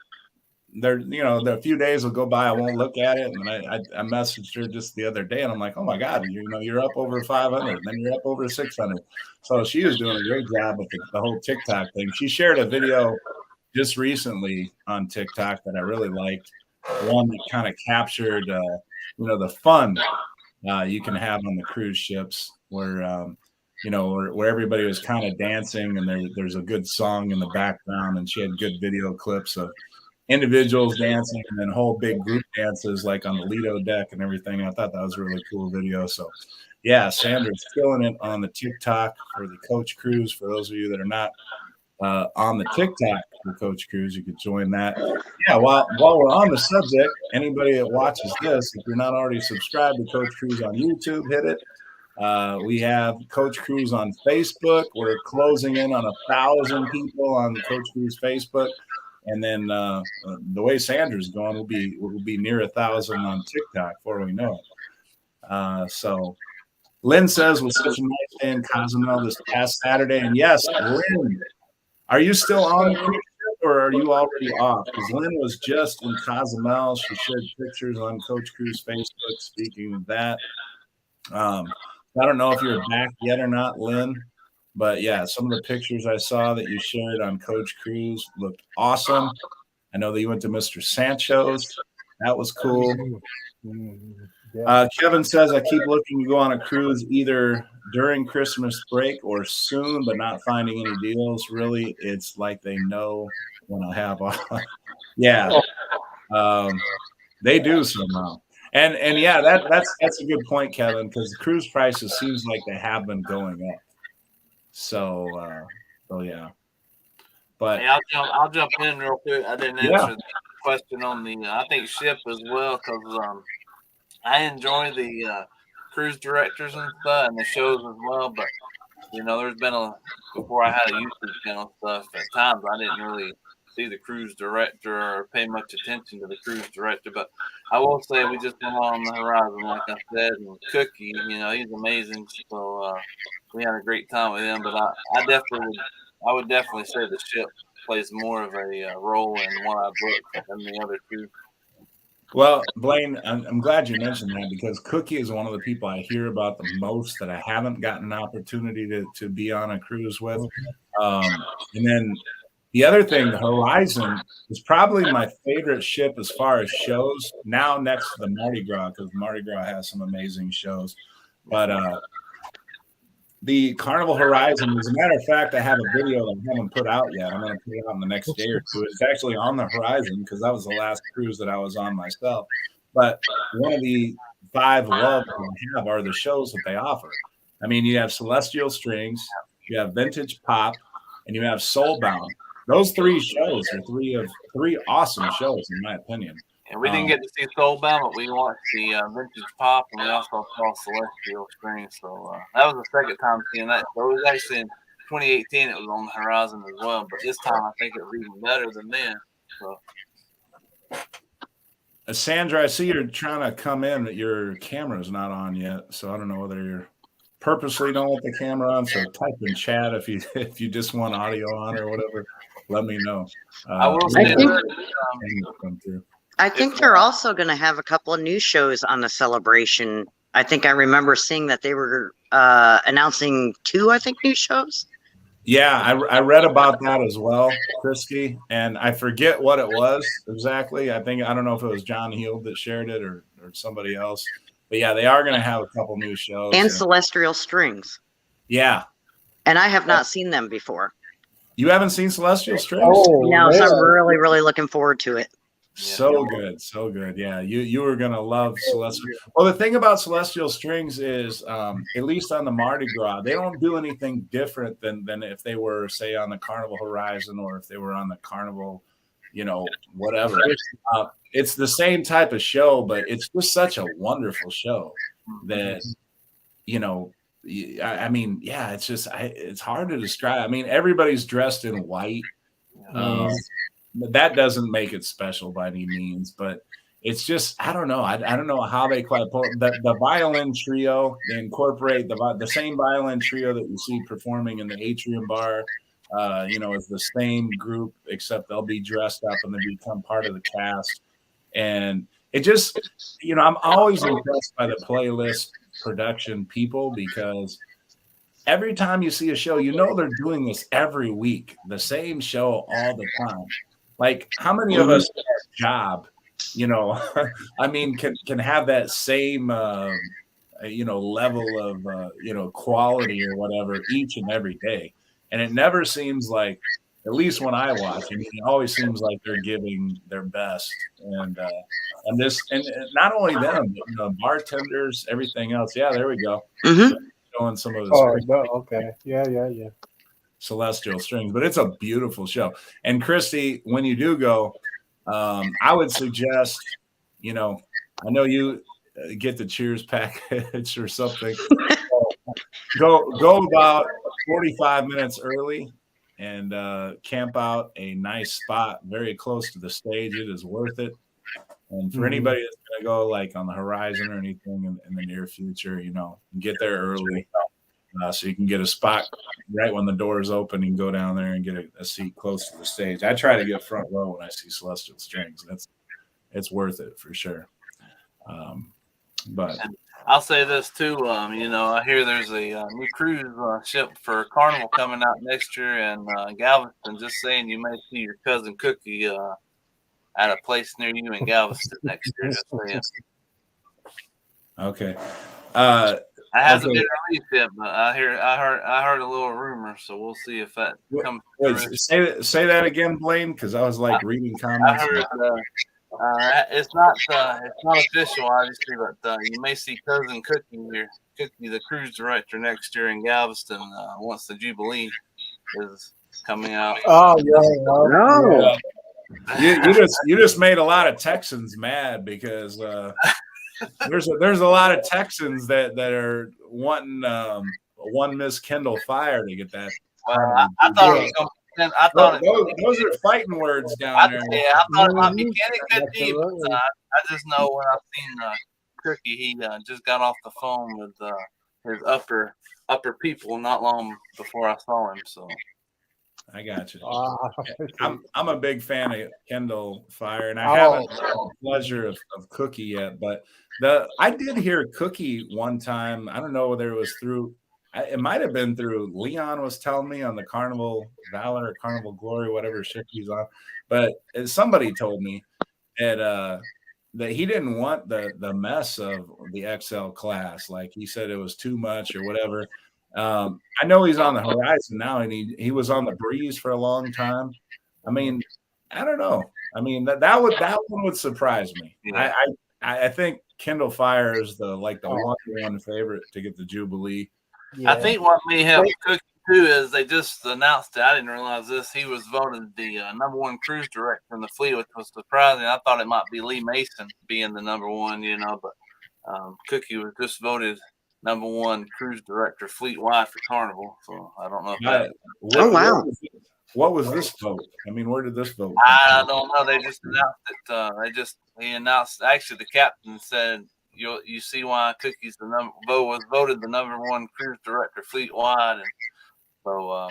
few days will go by, I won't look at it, and I messaged her just the other day, and I'm like, oh my God, you're up over 500, then you're up over 600. So she is doing a great job with the whole TikTok thing. She shared a video just recently on TikTok that I really liked, one that kind of captured the fun you can have on the cruise ships, where where everybody was kind of dancing, and there's a good song in the background, and she had good video clips of individuals dancing and then whole big group dances like on the Lido deck and everything. I thought that was a really cool video. So yeah, Sandra's killing it on the TikTok for the Coach Cruise. For those of you that are not on the TikTok for Coach Cruise, you could join that. Yeah, while we're on the subject, anybody that watches this, if you're not already subscribed to Coach Cruise on YouTube, hit it. We have Coach Cruise on Facebook. We're closing in on 1,000 people on Coach Cruise Facebook. And then the way Sandra's going, we'll be near 1,000 on TikTok before we know it. So Lynn says, was such a nice day in Cozumel this past Saturday. And yes, Lynn, are you still on the cruise ship or are you already off? Because Lynn was just in Cozumel. She shared pictures on Coach Cruise Facebook. Speaking of that, I don't know if you're back yet or not, Lynn. But yeah, some of the pictures I saw that you shared on Coach Cruise looked awesome. I know that you went to Mr. Sancho's. That was cool. Kevin says, I keep looking to go on a cruise either during Christmas break or soon, but not finding any deals. Really, it's like they know when I have off. Yeah. They do somehow. And yeah, that's a good point, Kevin, because the cruise prices seems like they have been going up. So yeah. But hey, I'll jump in real quick. I didn't answer the question on the I think ship as well, because I enjoy the cruise directors and stuff, and the shows as well. But there's been before I had a YouTube channel stuff. At times, I didn't really see the cruise director or pay much attention to the cruise director. But I will say we just went on the horizon, like I said, and Cookie, he's amazing. So we had a great time with him. But I would definitely say the ship plays more of a role in what I book than the other two. Well, Blaine, I'm glad you mentioned that, because Cookie is one of the people I hear about the most that I haven't gotten an opportunity to be on a cruise with. And then the other thing, the Horizon, is probably my favorite ship as far as shows, now next to the Mardi Gras, because Mardi Gras has some amazing shows. But the Carnival Horizon, as a matter of fact, I have a video that I haven't put out yet. I'm going to put it out in the next day or two. It's actually on the Horizon, because that was the last cruise that I was on myself. But one of the 5 loves I have are the shows that they offer. I mean, you have Celestial Strings, you have Vintage Pop, and you have Soulbound. Those 3 shows are three awesome shows, in my opinion. And we didn't get to see Soulbound, but we watched the Vintage Pop, and we also saw Celestial Strings. So that was the second time seeing that. So it was actually in 2018. It was on the Horizon as well, but this time I think it was even better than then. So. Sandra, I see you're trying to come in, but your camera's not on yet. So I don't know whether you're purposely don't let the camera on. So type in chat if you just want audio on or whatever. Let me know. I will say I think they're also going to have a couple of new shows on the celebration. I think I remember seeing that they were announcing 2, I think, new shows. Yeah, I read about that as well, Christy, and I forget what it was exactly. I don't know if it was John Heald that shared it or somebody else. But yeah, they are going to have a couple new shows. And Celestial Strings. Yeah. And I have not seen them before. You haven't seen Celestial Strings? Oh, no, so I'm really, really looking forward to it. So good. Yeah, you were gonna love Celestial. Well, the thing about Celestial Strings is, at least on the Mardi Gras, they don't do anything different than if they were, say, on the Carnival Horizon, or if they were on the Carnival, whatever. It's the same type of show, but it's just such a wonderful show that, I mean, yeah, it's hard to describe. I mean, everybody's dressed in white. That doesn't make it special by any means, but it's just, I don't know. I don't know how they quite pull the violin trio. They incorporate the same violin trio that you see performing in the Atrium Bar. Is the same group, except they'll be dressed up and they become part of the cast. And it just, I'm always impressed by the playlist production people, because every time you see a show, they're doing this every week, the same show all the time. Like, how many of us at our job, I mean, can have that same, level of, quality or whatever each and every day. And it never seems like, at least when I watch, it always seems like they're giving their best. And not only them, but, bartenders, everything else. Yeah, there we go. Mm-hmm. Showing some of okay. Yeah. Celestial Strings, but it's a beautiful show. And Christy, when you do go, I would suggest, I know you get the Cheers package or something. Go about 45 minutes early and camp out a nice spot very close to the stage. It is worth it. And for anybody that's going to go like on the Horizon or anything in the near future, get there early. So you can get a spot right when the doors open and go down there and get a seat close to the stage. I try to get front row when I see Celestial Strings. It's worth it for sure. But I'll say this too. I hear there's a new cruise ship for Carnival coming out next year in Galveston. Just saying, you may see your cousin Cookie at a place near you in Galveston next year. Just saying. Okay. It hasn't been released yet, but I heard a little rumor, so we'll see if that comes. Wait, say that again, Blaine, because I was like reading comments. I heard it's not official, obviously, but you may see cousin Cookie, the cruise director, next year in Galveston once the Jubilee is coming out. Oh yeah. No. You just made a lot of Texans mad because there's a lot of Texans that are wanting one Miss Kendall Fire to get that. Well, I thought it was going to. I thought those are fighting words down there. Yeah, I thought it might be Mhm. Kenny. Could be, but Absolutely. I just know when I seen Cookie, he just got off the phone with his upper people not long before I saw him. So I got you. Ah, I'm a big fan of Kendall Fire, and I Oh. haven't had the pleasure of Cookie yet. But I did hear Cookie one time. I don't know whether it was through. It might have been through Leon was telling me on the Carnival Valor or Carnival Glory, whatever ship he's on. But somebody told me that he didn't want the mess of the XL class. Like he said, it was too much or whatever. I know he's on the horizon now, and he was on the breeze for a long time. I mean, I don't know. I mean that one would surprise me. Yeah. I think Kindle Fire is the 1-to-1 favorite to get the Jubilee. I think what may help Cookie too is they just announced it. I didn't realize this. He was voted the number one cruise director in the fleet, which was surprising. I thought it might be Lee Mason being the number one, but Cookie was just voted number one cruise director fleet wide for Carnival. So I don't know if that. Oh, wow. What was this vote? I mean, where did this vote? I don't know. They just announced it. He announced. Actually, the captain said, "You see why Cookie's was voted the number one cruise director fleet wide." And so I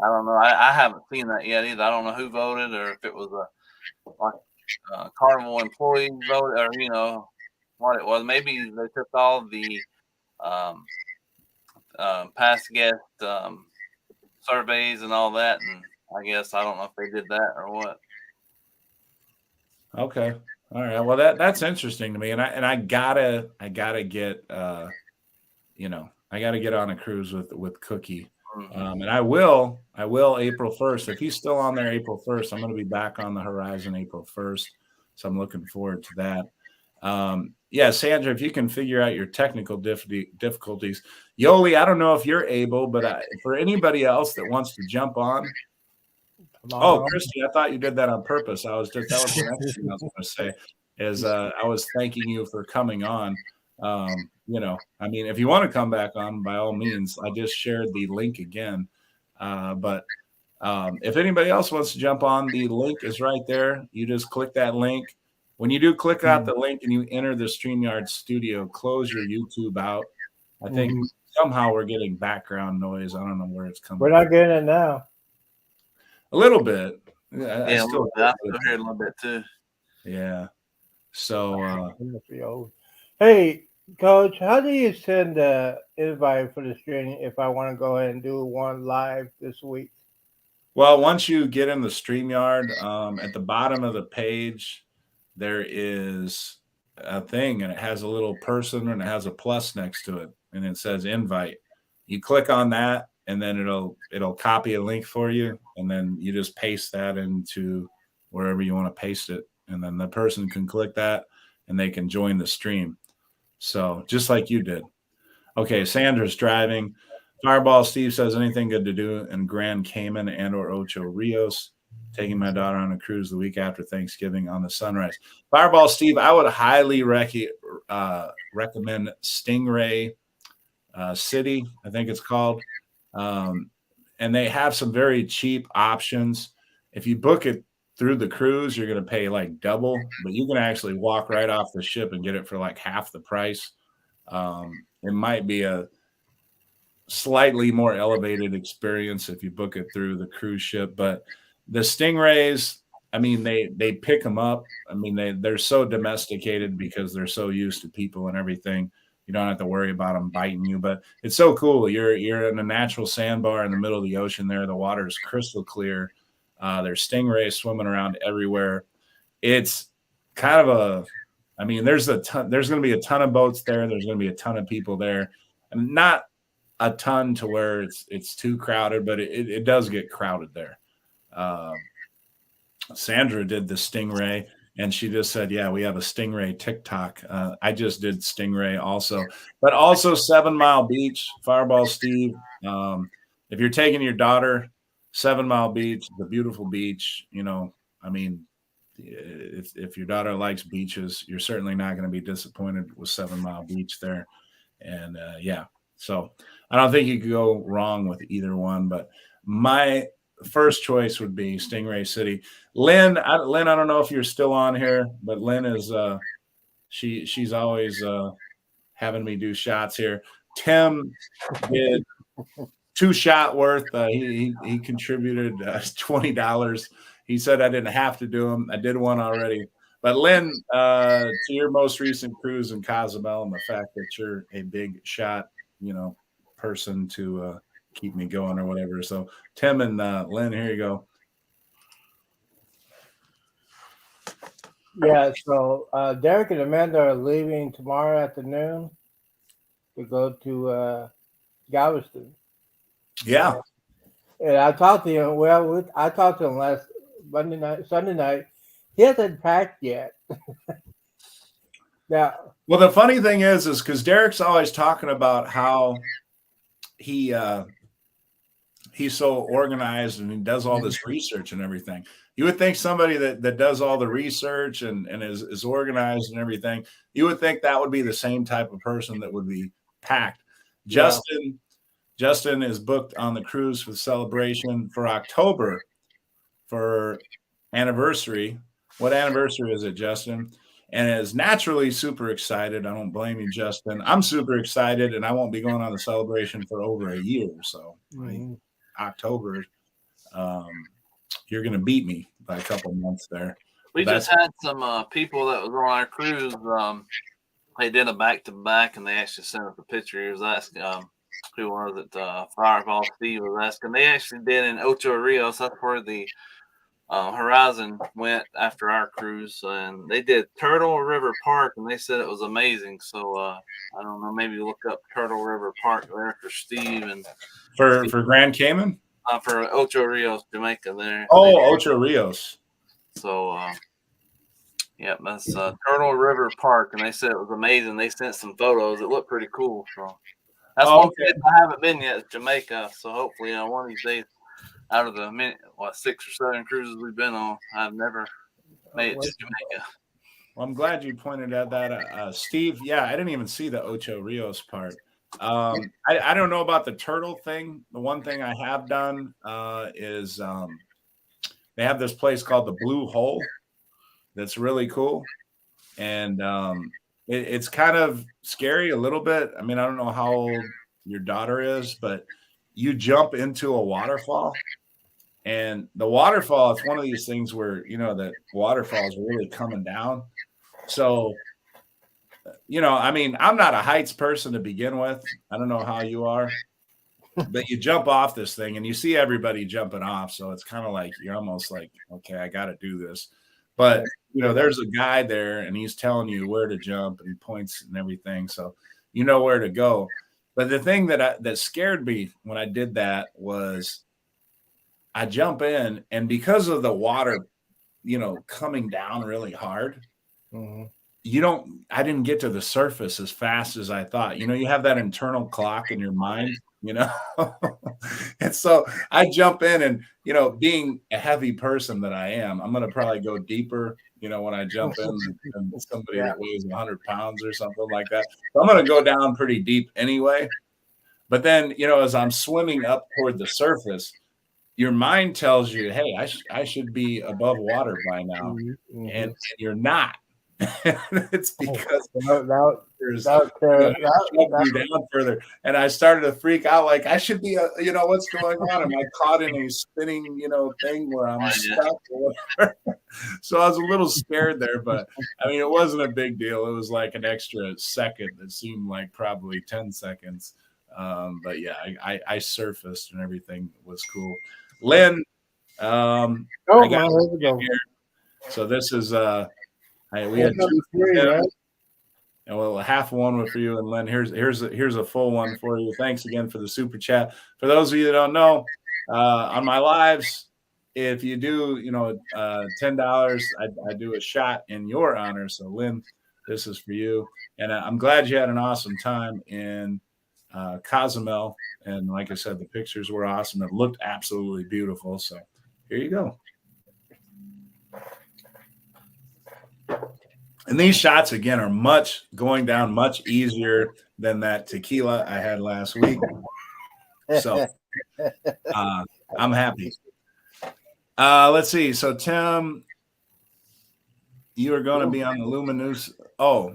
don't know. I haven't seen that yet either. I don't know who voted or if it was a Carnival employee voted or what it was. Maybe they took all the past guest surveys and all that, and I guess I don't know if they did that or what. Okay. All right. Well, that's interesting to me, and I gotta get I gotta get on a cruise with Cookie, and I will April 1st. If he's still on there April 1st, I'm going to be back on the horizon April 1st, so I'm looking forward to that. Yeah, Sandra, if you can figure out your technical difficulties, Yoli, I don't know if you're able, but for anybody else that wants to jump on. Oh, Christy, I thought you did that on purpose. That was the next thing I was going to say is I was thanking you for coming on. I mean, if you want to come back on, by all means, I just shared the link again. But if anybody else wants to jump on, the link is right there. You just click that link. When you do click out the link and you enter the StreamYard studio, close your YouTube out. I think somehow we're getting background noise. I don't know where it's coming We're not getting it now. A little bit. I still hear a little bit too. Yeah. So hey, Coach, how do you send the invite for the stream if I want to go ahead and do one live this week? Well, once you get in the StreamYard, at the bottom of the page, there is a thing, and it has a little person, and it has a plus next to it, and it says invite. You click on that, and then it'll copy a link for you, and then you just paste that into wherever you want to paste it, and then the person can click that, and they can join the stream. So just like you did. Okay, Sandra's driving. Fireball Steve says, anything good to do in Grand Cayman and or Ocho Rios? Taking my daughter on a cruise the week after Thanksgiving on the Sunrise. Fireball Steve, I would highly recommend Stingray City, I think it's called. And they have some very cheap options. If you book it through the cruise, you're going to pay like double, but you can actually walk right off the ship and get it for like half the price. It might be a slightly more elevated experience if you book it through the cruise ship, but the Stingrays, I mean, they pick them up. I mean, they're so domesticated because they're so used to people and everything. You don't have to worry about them biting you, but it's so cool. You're in a natural sandbar in the middle of the ocean there. The water is crystal clear. There's stingrays swimming around everywhere. It's kind of there's going to be a ton of boats there. There's going to be a ton of people there, and not a ton to where it's too crowded, but it does get crowded there. Sandra did the Stingray, and she just said, yeah, we have a Stingray TikTok. I just did Stingray also, but also 7 Mile Beach, Fireball Steve. If you're taking your daughter, 7 Mile Beach, the beautiful beach, I mean, if your daughter likes beaches, you're certainly not going to be disappointed with 7 Mile Beach there. And yeah, so I don't think you could go wrong with either one. But my first choice would be Stingray City. Lynn, I don't know if you're still on here, but Lynn is she's always having me do shots here. Tim did 2 shot worth. He contributed $20. He said I didn't have to do them. I did one already. But Lynn, to your most recent cruise in Cozumel, and the fact that you're a big shot, person to keep me going or whatever. So Tim and Lynn, here you go. Yeah, so Derek and Amanda are leaving tomorrow afternoon to go to Galveston. Yeah. And I talked to him. Well, I talked to him last Sunday night. He hasn't packed yet. Now, well, the funny thing is because Derek's always talking about how he's so organized and he does all this research and everything. You would think somebody that does all the research and is organized and everything, you would think that would be the same type of person that would be packed. Yeah. Justin is booked on the cruise for the celebration for October for anniversary. What anniversary is it, Justin? And is naturally super excited. I don't blame you, Justin. I'm super excited, and I won't be going on the celebration for over a year. So October, you're going to beat me by a couple months there. We just had some people that was on our cruise. They did a back-to-back, and they actually sent us a picture. He was asking who was it? Fireball Steve was asking. They actually did in Ocho Rios. That's where the Horizon went after our cruise, and they did Turtle River Park, and they said it was amazing. So I don't know, maybe look up Turtle River Park there for Steve and for Grand Cayman, for Ocho Rios, Jamaica. There. Ocho Rios. So yeah, that's Turtle River Park, and they said it was amazing. They sent some photos. It looked pretty cool. So that's one place I haven't been yet, is Jamaica. So hopefully, one of these days, out of the 6 or 7 cruises we've been on, I've never made it to Jamaica. Well, I'm glad you pointed out that, Steve. Yeah, I didn't even see the Ocho Rios part. I don't know about the turtle thing. The one thing I have done is they have this place called the Blue Hole that's really cool, and it's kind of scary a little bit. I mean, I don't know how old your daughter is, but you jump into a waterfall, and the waterfall, it's one of these things where, that waterfalls are really coming down. So, I mean, I'm not a heights person to begin with. I don't know how you are, but you jump off this thing and you see everybody jumping off. So it's kind of like, you're almost like, okay, I got to do this. But, there's a guy there and he's telling you where to jump and he points and everything. So you know where to go. But the thing that scared me when I did that was I jump in, and because of the water, coming down really hard, I didn't get to the surface as fast as I thought. You have that internal clock in your mind, and so I jump in and, being a heavy person that I am, I'm going to probably go deeper, when I jump in than somebody that weighs 100 pounds or something like that. So I'm going to go down pretty deep anyway. But then, as I'm swimming up toward the surface, your mind tells you, hey, I should be above water by now. And you're not. It's because there's you down further. And I started to freak out, like I should be what's going on? Am I caught in a spinning, thing where I'm stuck or whatever? So I was a little scared there, but I mean, it wasn't a big deal. It was like an extra second that seemed like probably 10 seconds. But yeah, I surfaced and everything was cool. Lynn, I got here. So this is we had 2 for him, right? And well, half one for you and Lynn. Here's a full one for you. Thanks again for the super chat. For those of you that don't know, on my lives, if you do, $10, I do a shot in your honor. So Lynn, this is for you. And I'm glad you had an awesome time in Cozumel. And like I said, the pictures were awesome. It looked absolutely beautiful. So here you go. And these shots again are going down much easier than that tequila I had last week. So I'm happy. Let's see. So Tim, you are going to be on the Luminous. Oh,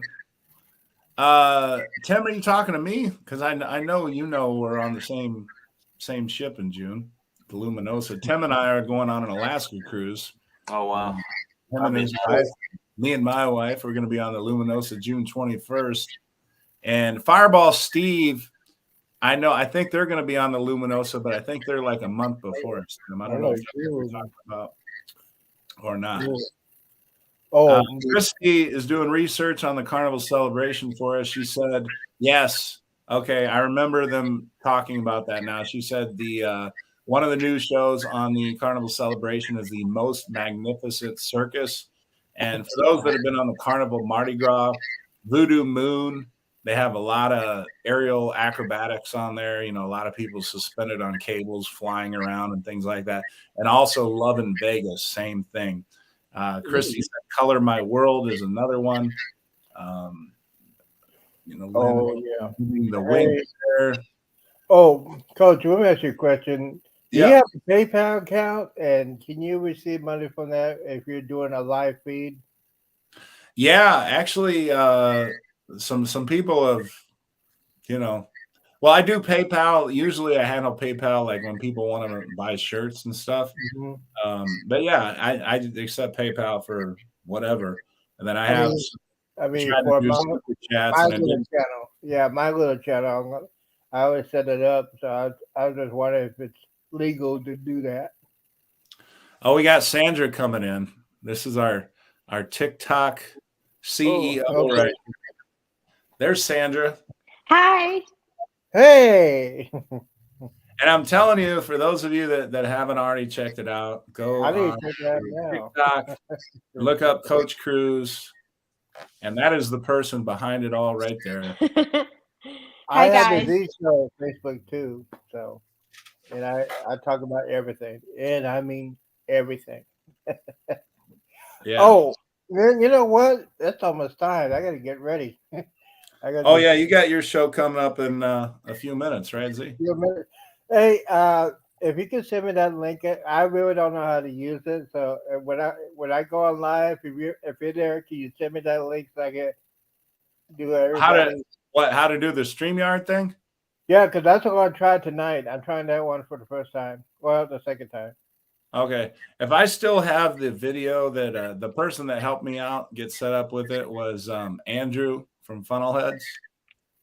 Tim, are you talking to me? Because I know we're on the same ship in June, the Luminosa. Tim and I are going on an Alaska cruise. Oh wow! Him and his wife, me and my wife, are going to be on the Luminosa June 21st. And Fireball Steve, I think they're going to be on the Luminosa, but I think they're like a month before us. I don't know if that's what we're talking about or not. Oh, Christy is doing research on the Carnival Celebration for us. She said, yes. Okay, I remember them talking about that now. She said the one of the new shows on the Carnival Celebration is the Most Magnificent Circus. And for those that have been on the Carnival Mardi Gras, Voodoo Moon, they have a lot of aerial acrobatics on there. A lot of people suspended on cables, flying around and things like that. And also Love in Vegas, same thing. Christy said Color My World is another one. yeah. The wing there. Oh, Coach, let me ask you a question. Do Yeah. you have a PayPal account, and can you receive money from that if you're doing a live feed? Yeah, actually, some people have, well, I do PayPal. Usually I handle PayPal like when people want to buy shirts and stuff. Mm-hmm. But yeah, I accept PayPal for whatever. And then I have for chats my little channel. Yeah, my little channel. I always set it up. So I was just wondering if it's legal to do that. Oh, we got Sandra coming in. This is our TikTok CEO, okay. right? There's Sandra. Hi. Hey. And I'm telling you, for those of you that haven't already checked it out, go on TikTok, look up Coach Cruz, and that is the person behind it all right there. I have the Z Show on Facebook too, so, and I talk about everything, and I mean everything. Yeah. Oh, you know what? That's almost time. I got to get ready. Yeah, you got your show coming up in a few minutes, right, Z? Hey, if you can send me that link, I really don't know how to use it. So when I go on live, if you're there, can you send me that link so I can do everything? How to do the StreamYard thing? Yeah, because that's what I'm going to try tonight. I'm trying that one for the first time. Well, the second time. Okay. If I still have the video that the person that helped me out get set up with it was Andrew from Funnelheads.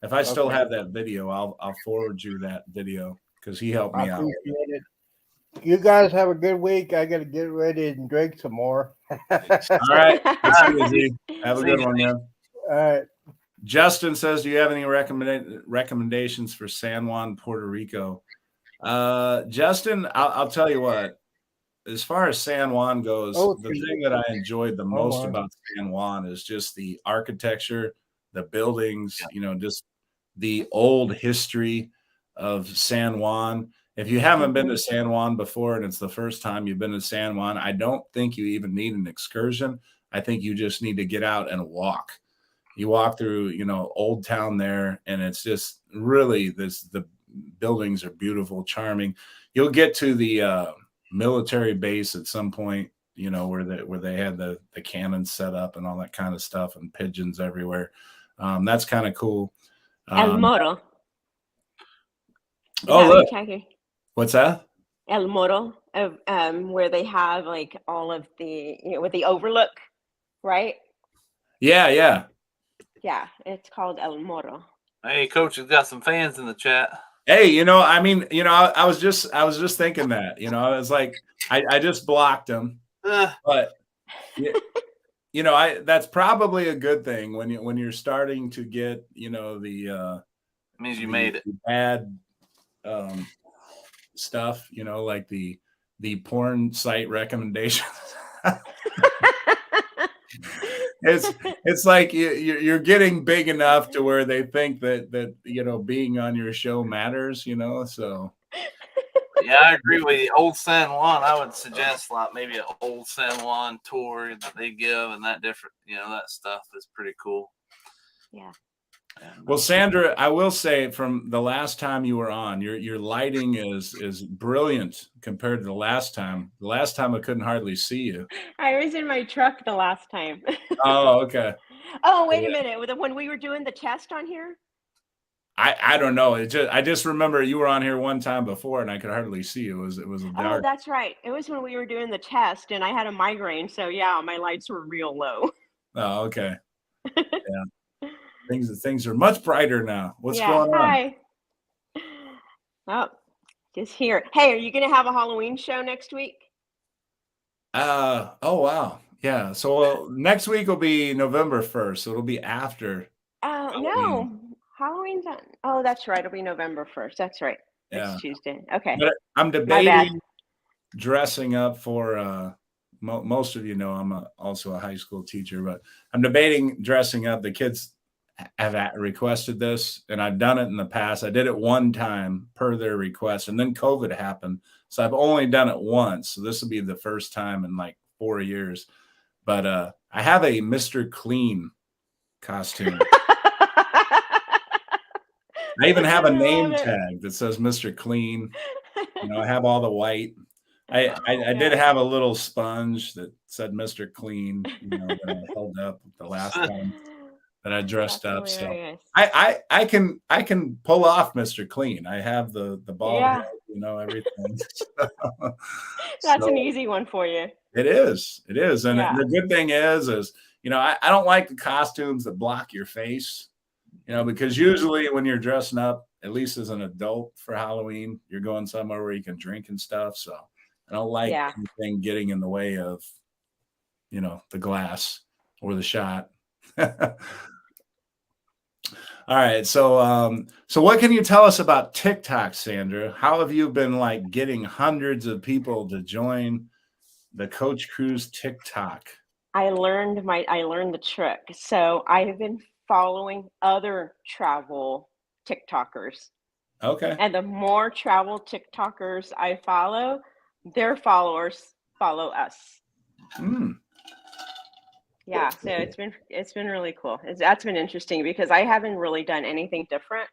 If I still have that video, I'll forward you that video because he helped me out. Appreciate it. You guys have a good week. I got to get ready and drink some more. All right. Have a good one, man. All right. Justin says, do you have any recommendations for San Juan, Puerto Rico? Justin, I'll tell you what. As far as San Juan goes, the thing that I enjoyed the most about San Juan is just the architecture, the buildings, just the old history of San Juan. If you haven't been to San Juan before and it's the first time you've been to San Juan, I don't think you even need an excursion. I think you just need to get out and walk. You walk through, Old Town there, and it's just really the buildings are beautiful, charming. You'll get to the military base at some point, where they had the cannons set up and all that kind of stuff and pigeons everywhere. That's kind of cool. El Moro. Look. What's that? El Moro, where they have like all of the, with the overlook, right? Yeah. Yeah, it's called El Moro. Hey, Coach has got some fans in the chat. Hey, I was just thinking that, I was like, I just blocked him, but that's probably a good thing when you're starting to get, the it means you made it bad stuff, like the porn site recommendations. It's like you're getting big enough to where they think that being on your show matters, so Yeah, I agree with you. Old San Juan, I would suggest like maybe an old San Juan tour that they give, and that different, that stuff is pretty cool. Yeah. And, Well, Sandra, I will say from the last time you were on, your lighting is brilliant compared to the last time. The last time I couldn't hardly see you. I was in my truck the last time. Oh, okay. Oh, wait Yeah. a minute. When we were doing the test on here? I don't know. I just remember you were on here one time before and I could hardly see you. It was a Oh, dark. that's right. It was when we were doing the test and I had a migraine. So yeah, my lights were real low. Oh, okay. Yeah. Things are much brighter now. What's Yeah. going on? Hi. Oh, just here. Hey, are you going to have a Halloween show next week? Oh wow. Yeah. So next week will be November 1st. So it'll be after Halloween. No. Halloween's on. Oh, that's right. It'll be November 1st. That's right. Yeah. It's Tuesday. Okay. But I'm My bad. debating dressing up for most of you know I'm also a high school teacher, but I'm debating dressing up. The kids have requested this, and I've done it in the past. I did it one time per their request, and then COVID happened, so I've only done it once. So this will be the first time in like 4 years. But I have a Mr. Clean costume. I even have a I love name it. tag that says Mr. Clean. I have all the white. I Yeah. did have a little sponge that said Mr. Clean, that I held up the last time that I dressed That's up. So hilarious. I can pull off Mr. Clean. I have the bald Yeah. head, everything. That's an So easy one for you. it is. It is. And Yeah. the good thing is I don't like the costumes that block your face, because usually when you're dressing up, at least as an adult for Halloween, you're going somewhere where you can drink and stuff. So I don't like Yeah. anything getting in the way of, the glass or the shot. All right. So what can you tell us about TikTok, Sandra? How have you been like getting hundreds of people to join the Coach Cruise TikTok? I learned the trick. So I have been following other travel TikTokers. Okay. And the more travel TikTokers I follow, their followers follow us. Hmm. Yeah, so it's been really cool. That's been interesting because I haven't really done anything different,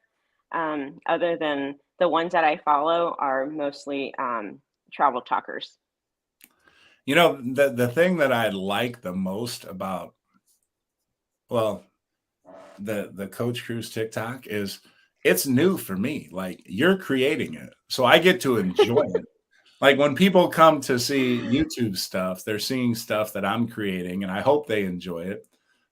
other than the ones that I follow are mostly travel talkers. The thing that I like the most about, well, the Coach Cruise TikTok is it's new for me. Like you're creating it, so I get to enjoy it. Like when people come to see YouTube stuff, they're seeing stuff that I'm creating, and I hope they enjoy it.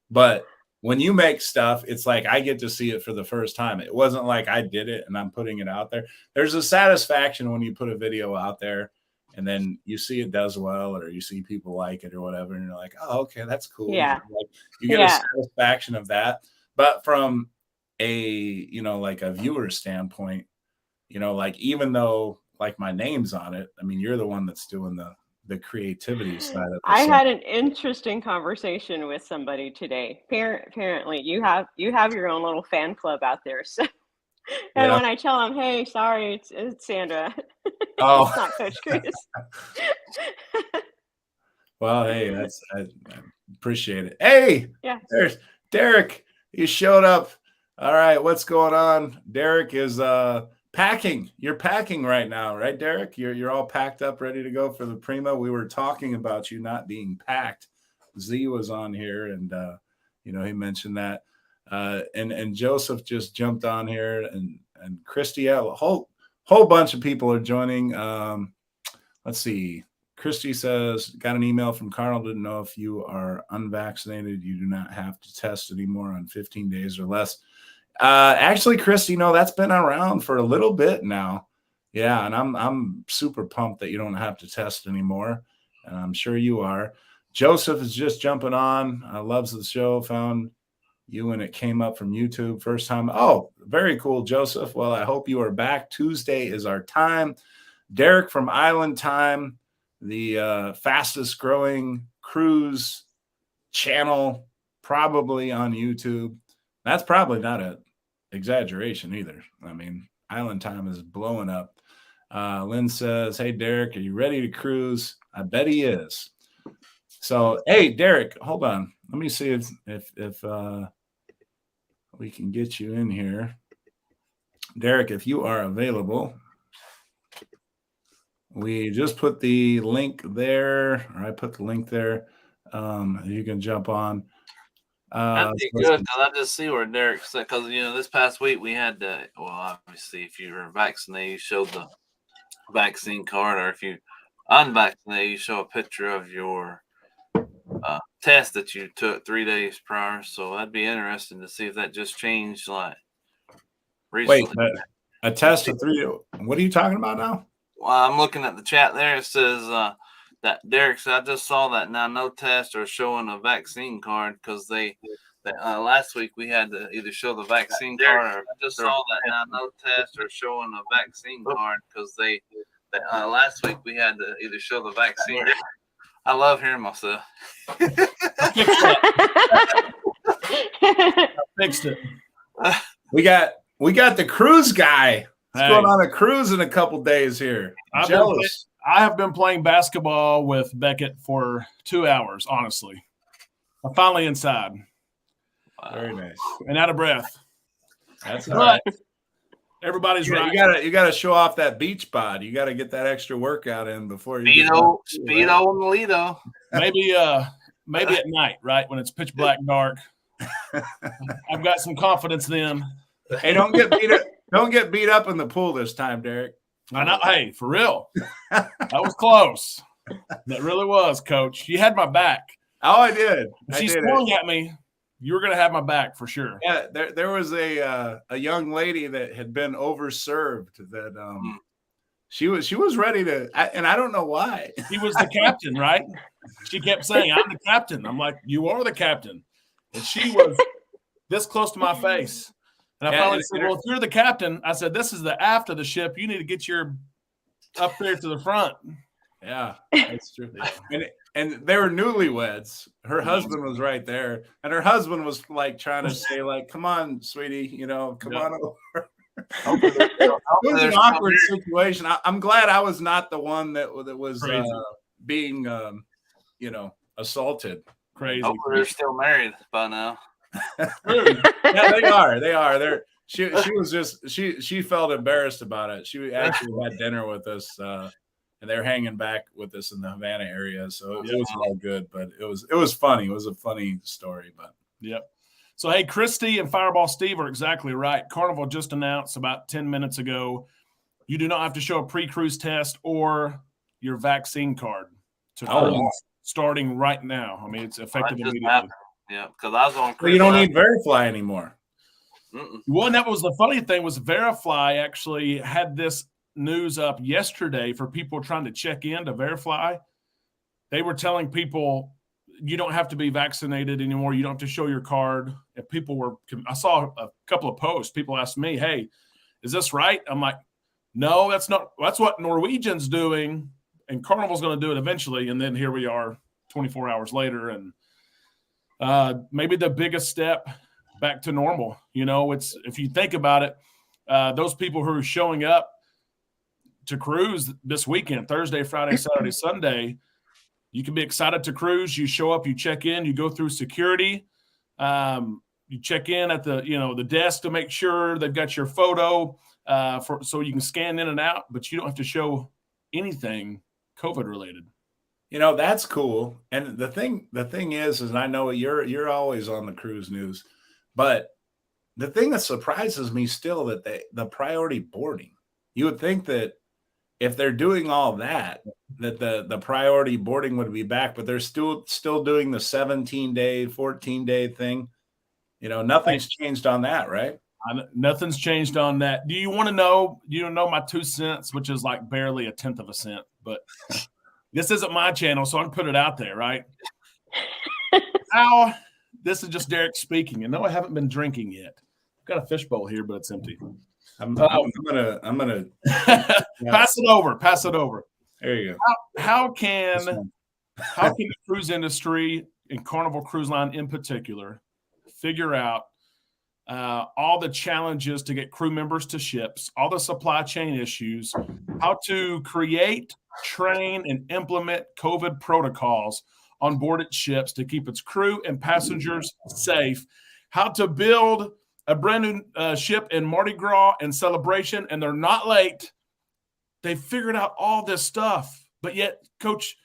But when you make stuff, it's like I get to see it for the first time. It wasn't like I did it and I'm putting it out there. There's a satisfaction when you put a video out there and then you see it does well, or you see people like it or whatever, and you're like, oh, okay, that's cool. Yeah. Like, you get a satisfaction of that. But from like a viewer standpoint, like even though like my name's on it, I mean, you're the one that's doing the creativity side of it. I So had an interesting conversation with somebody today. Apparently, you have your own little fan club out there. So, and yeah. when I tell them, "Hey, sorry, it's Sandra," Oh, it's not Coach Chris. well, hey, I appreciate it. Hey, Yeah. there's Derek. You showed up. All right, what's going on? Derek is packing. You're packing right now, right, Derek? You're all packed up, ready to go for the Prima. We were talking about you not being packed. Z was on here, and he mentioned that. And Joseph just jumped on here, and Christy, a whole bunch of people are joining. Let's see. Christy says, got an email from Carl. Didn't know if you are unvaccinated. You do not have to test anymore on 15 days or less. Actually, Christy, that's been around for a little bit now. Yeah, and I'm super pumped that you don't have to test anymore. And I'm sure you are. Joseph is just jumping on. Loves the show. Found you when it came up from YouTube first time. Oh, very cool, Joseph. Well, I hope you are back. Tuesday is our time. Derek from Island Time, the fastest growing cruise channel probably on YouTube. That's probably not an exaggeration either. I mean, Island Time is blowing up. Lynn says, "Hey, Derek, are you ready to cruise?" I bet he is. So, hey, Derek, hold on. Let me see if we can get you in here. Derek, if you are available, we just put the link there, or I put the link there. You can jump on. That'd be good because I just see where Derek said, because this past week we had to, well, obviously if you were vaccinated, you showed the vaccine card, or if you unvaccinated, you show a picture of your test that you took 3 days prior. So that'd be interesting to see if that just changed like recently. Wait, a test of 3. What are you talking about now? Well, I'm looking at the chat there. It says that Derek said, I just saw that now no test or showing a vaccine card because last week we had to either show the vaccine card or I just saw that now no test or showing a vaccine card because last week we had to either show the vaccine. I love hearing myself. I fixed it. We got the cruise guy. He's going on a cruise in a couple days here. I'm jealous. I have been playing basketball with Beckett for 2 hours, honestly. I'm finally inside. Very nice. And out of breath. That's all right. Everybody's right. You gotta show off that beach bod. You gotta get that extra workout in before you Speedo and Lido. Maybe at night, right? When it's pitch black dark. I've got some confidence then. Hey, don't get beat up in the pool this time, Derek. I know. Hey, for real. That was close. That really was, Coach. You had my back. Oh, I did. If she swung at me, you were going to have my back for sure. Yeah, there was a young lady that had been overserved that she was ready to, and I don't know why. He was the captain, right? She kept saying, "I'm the captain." I'm like, "You are the captain," and she was this close to my face. And I finally said, "Well, if you're the captain," I said, "this is the aft of the ship. You need to get your up there to the front." Yeah, that's true. And they were newlyweds. Her husband was right there, and her husband was like trying to say, like, "Come on, sweetie, come on over." It was an awkward situation. I'm glad I was not the one that was being, assaulted. Crazy. Hopefully they're still married by now. Yeah, they are. She was just she felt embarrassed about it. She actually had dinner with us, and they're hanging back with us in the Havana area. So it was all good, but it was funny. It was a funny story, but yep. So hey, Christy and Fireball Steve are exactly right. Carnival just announced about 10 minutes ago, you do not have to show a pre-cruise test or your vaccine card to cruise starting right now. I mean, it's effective immediately. Yeah, because I was on. So you don't need Verifly anymore. Well, and that was the funny thing was Verifly actually had this news up yesterday for people trying to check in to Verifly. They were telling people you don't have to be vaccinated anymore. You don't have to show your card. And I saw a couple of posts. People asked me, "Hey, is this right?" I'm like, "No, that's not. That's what Norwegian's doing, and Carnival's going to do it eventually." And then here we are, 24 hours later, and maybe the biggest step back to normal. It's if you think about it, those people who are showing up to cruise this weekend, Thursday, Friday, Saturday, Sunday, you can be excited to cruise. You show up, you check in, you go through security, you check in at the desk to make sure they've got your photo so you can scan in and out, but you don't have to show anything COVID related. That's cool. And the thing is I know you're always on the cruise news, but the thing that surprises me still that the priority boarding, you would think that if they're doing all that the priority boarding would be back, but they're still doing the 17-day, 14-day thing. Nothing's changed on that, right? Nothing's changed on that. Do you want to know? You know my 2 cents, which is like barely a tenth of a cent, but this isn't my channel, so I can put it out there, right? This is just Derek speaking, and no, I haven't been drinking yet. I've got a fishbowl here, but it's empty. I'm gonna pass it over. Pass it over. There you go. How can the cruise industry and Carnival Cruise Line in particular figure out all the challenges to get crew members to ships, all the supply chain issues, how to create, train, and implement COVID protocols on board its ships to keep its crew and passengers safe, how to build a brand new ship in Mardi Gras and Celebration, and they're not late. They figured out all this stuff, but yet Coach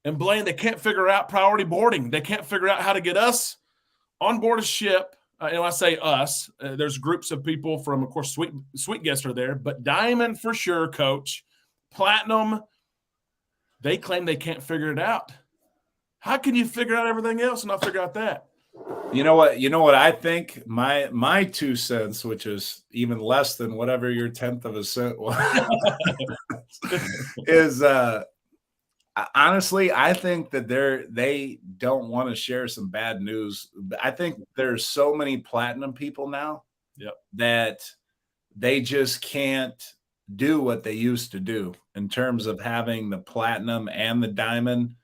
and Blaine, they can't figure out priority boarding. They can't figure out how to get us on board a ship. And when I say us, there's groups of people from, of course, Sweet Guests are there, but Diamond for sure, Coach. Platinum, they claim they can't figure it out. How can you figure out everything else and not figure out that? You know what I think? My 2 cents, which is even less than whatever your 10th of a cent was, is honestly, I think that they don't want to share some bad news. I think there's so many platinum people now that they just can't do what they used to do in terms of having the platinum and the diamond.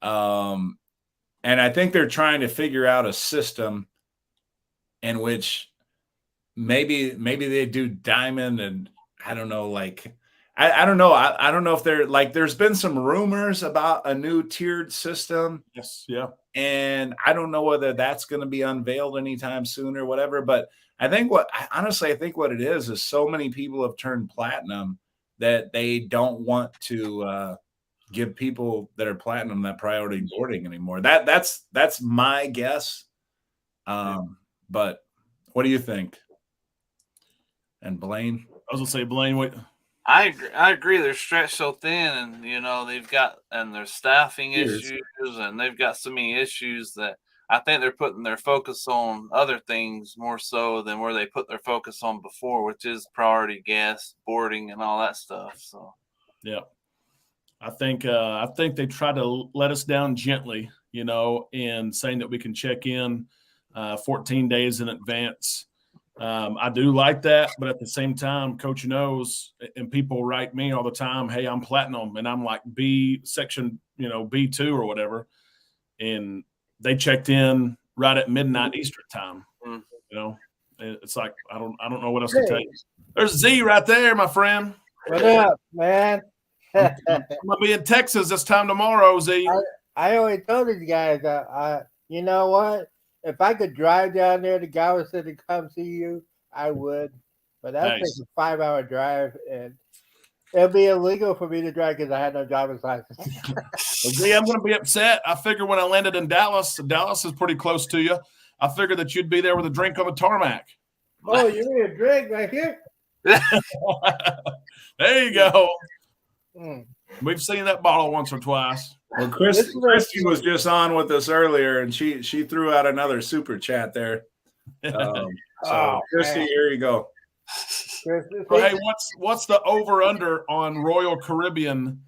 And I think they're trying to figure out a system in which maybe they do diamond, and I don't know, like I don't know. I don't know if they're like, there's been some rumors about a new tiered system. Yes. Yeah. And I don't know whether that's going to be unveiled anytime soon or whatever. But I think what it is so many people have turned platinum that they don't want to give people that are platinum that priority boarding anymore. That's my guess. But what do you think? And Blaine? I was gonna say, Blaine, wait. I agree. They're stretched so thin, and they've got, and there's staffing issues, and they've got so many issues that I think they're putting their focus on other things more so than where they put their focus on before, which is priority guest boarding and all that stuff. So, yeah, I think they try to let us down gently, in saying that we can check in 14 days in advance. I do like that, but at the same time, Coach knows, and people write me all the time, hey, I'm platinum, and I'm like B section, B2 or whatever, and they checked in right at midnight Eastern time. It's like I don't know what else to tell you. There's Z right there, my friend. What up, man? I'm gonna be in Texas this time tomorrow, Z. I always told these guys, you know what? If I could drive down there to Galveston to come see you, I would. But that's Nice. like a 5-hour drive, and it'll be illegal for me to drive because I had no driver's license. Well, Z, I'm going to be upset. I figured when I landed in Dallas is pretty close to you. I figured that you'd be there with a drink on the tarmac. Oh, you need a drink right here? There you go. Mm. We've seen that bottle once or twice. Well, Christy was just on with us earlier, and she threw out another super chat there. Christy, here you go. Well, hey, what's the over under on Royal Caribbean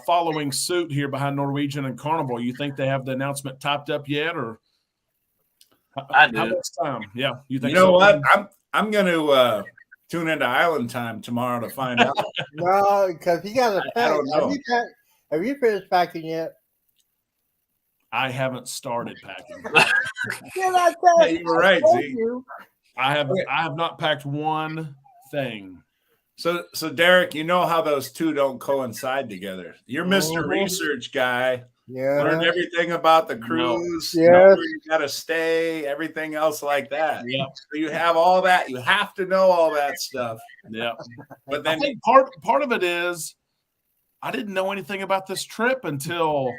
following suit here behind Norwegian and Carnival? You think they have the announcement typed up yet, or I do. how much time? Yeah, you think? You know what? I'm going to tune into Island Time tomorrow to find out. No, because you got to pack. I don't know. Have you finished packing yet? I haven't started packing. Yeah, you were right, Z. I have not packed one thing. So Derek, you know how those two don't coincide together. You're Mr. Research guy. Yeah. Learned everything about the cruise, Yes. know where you got to stay, everything else like that. Yeah. So you have all that. You have to know all that stuff. Yeah. But I then think part of it is I didn't know anything about this trip until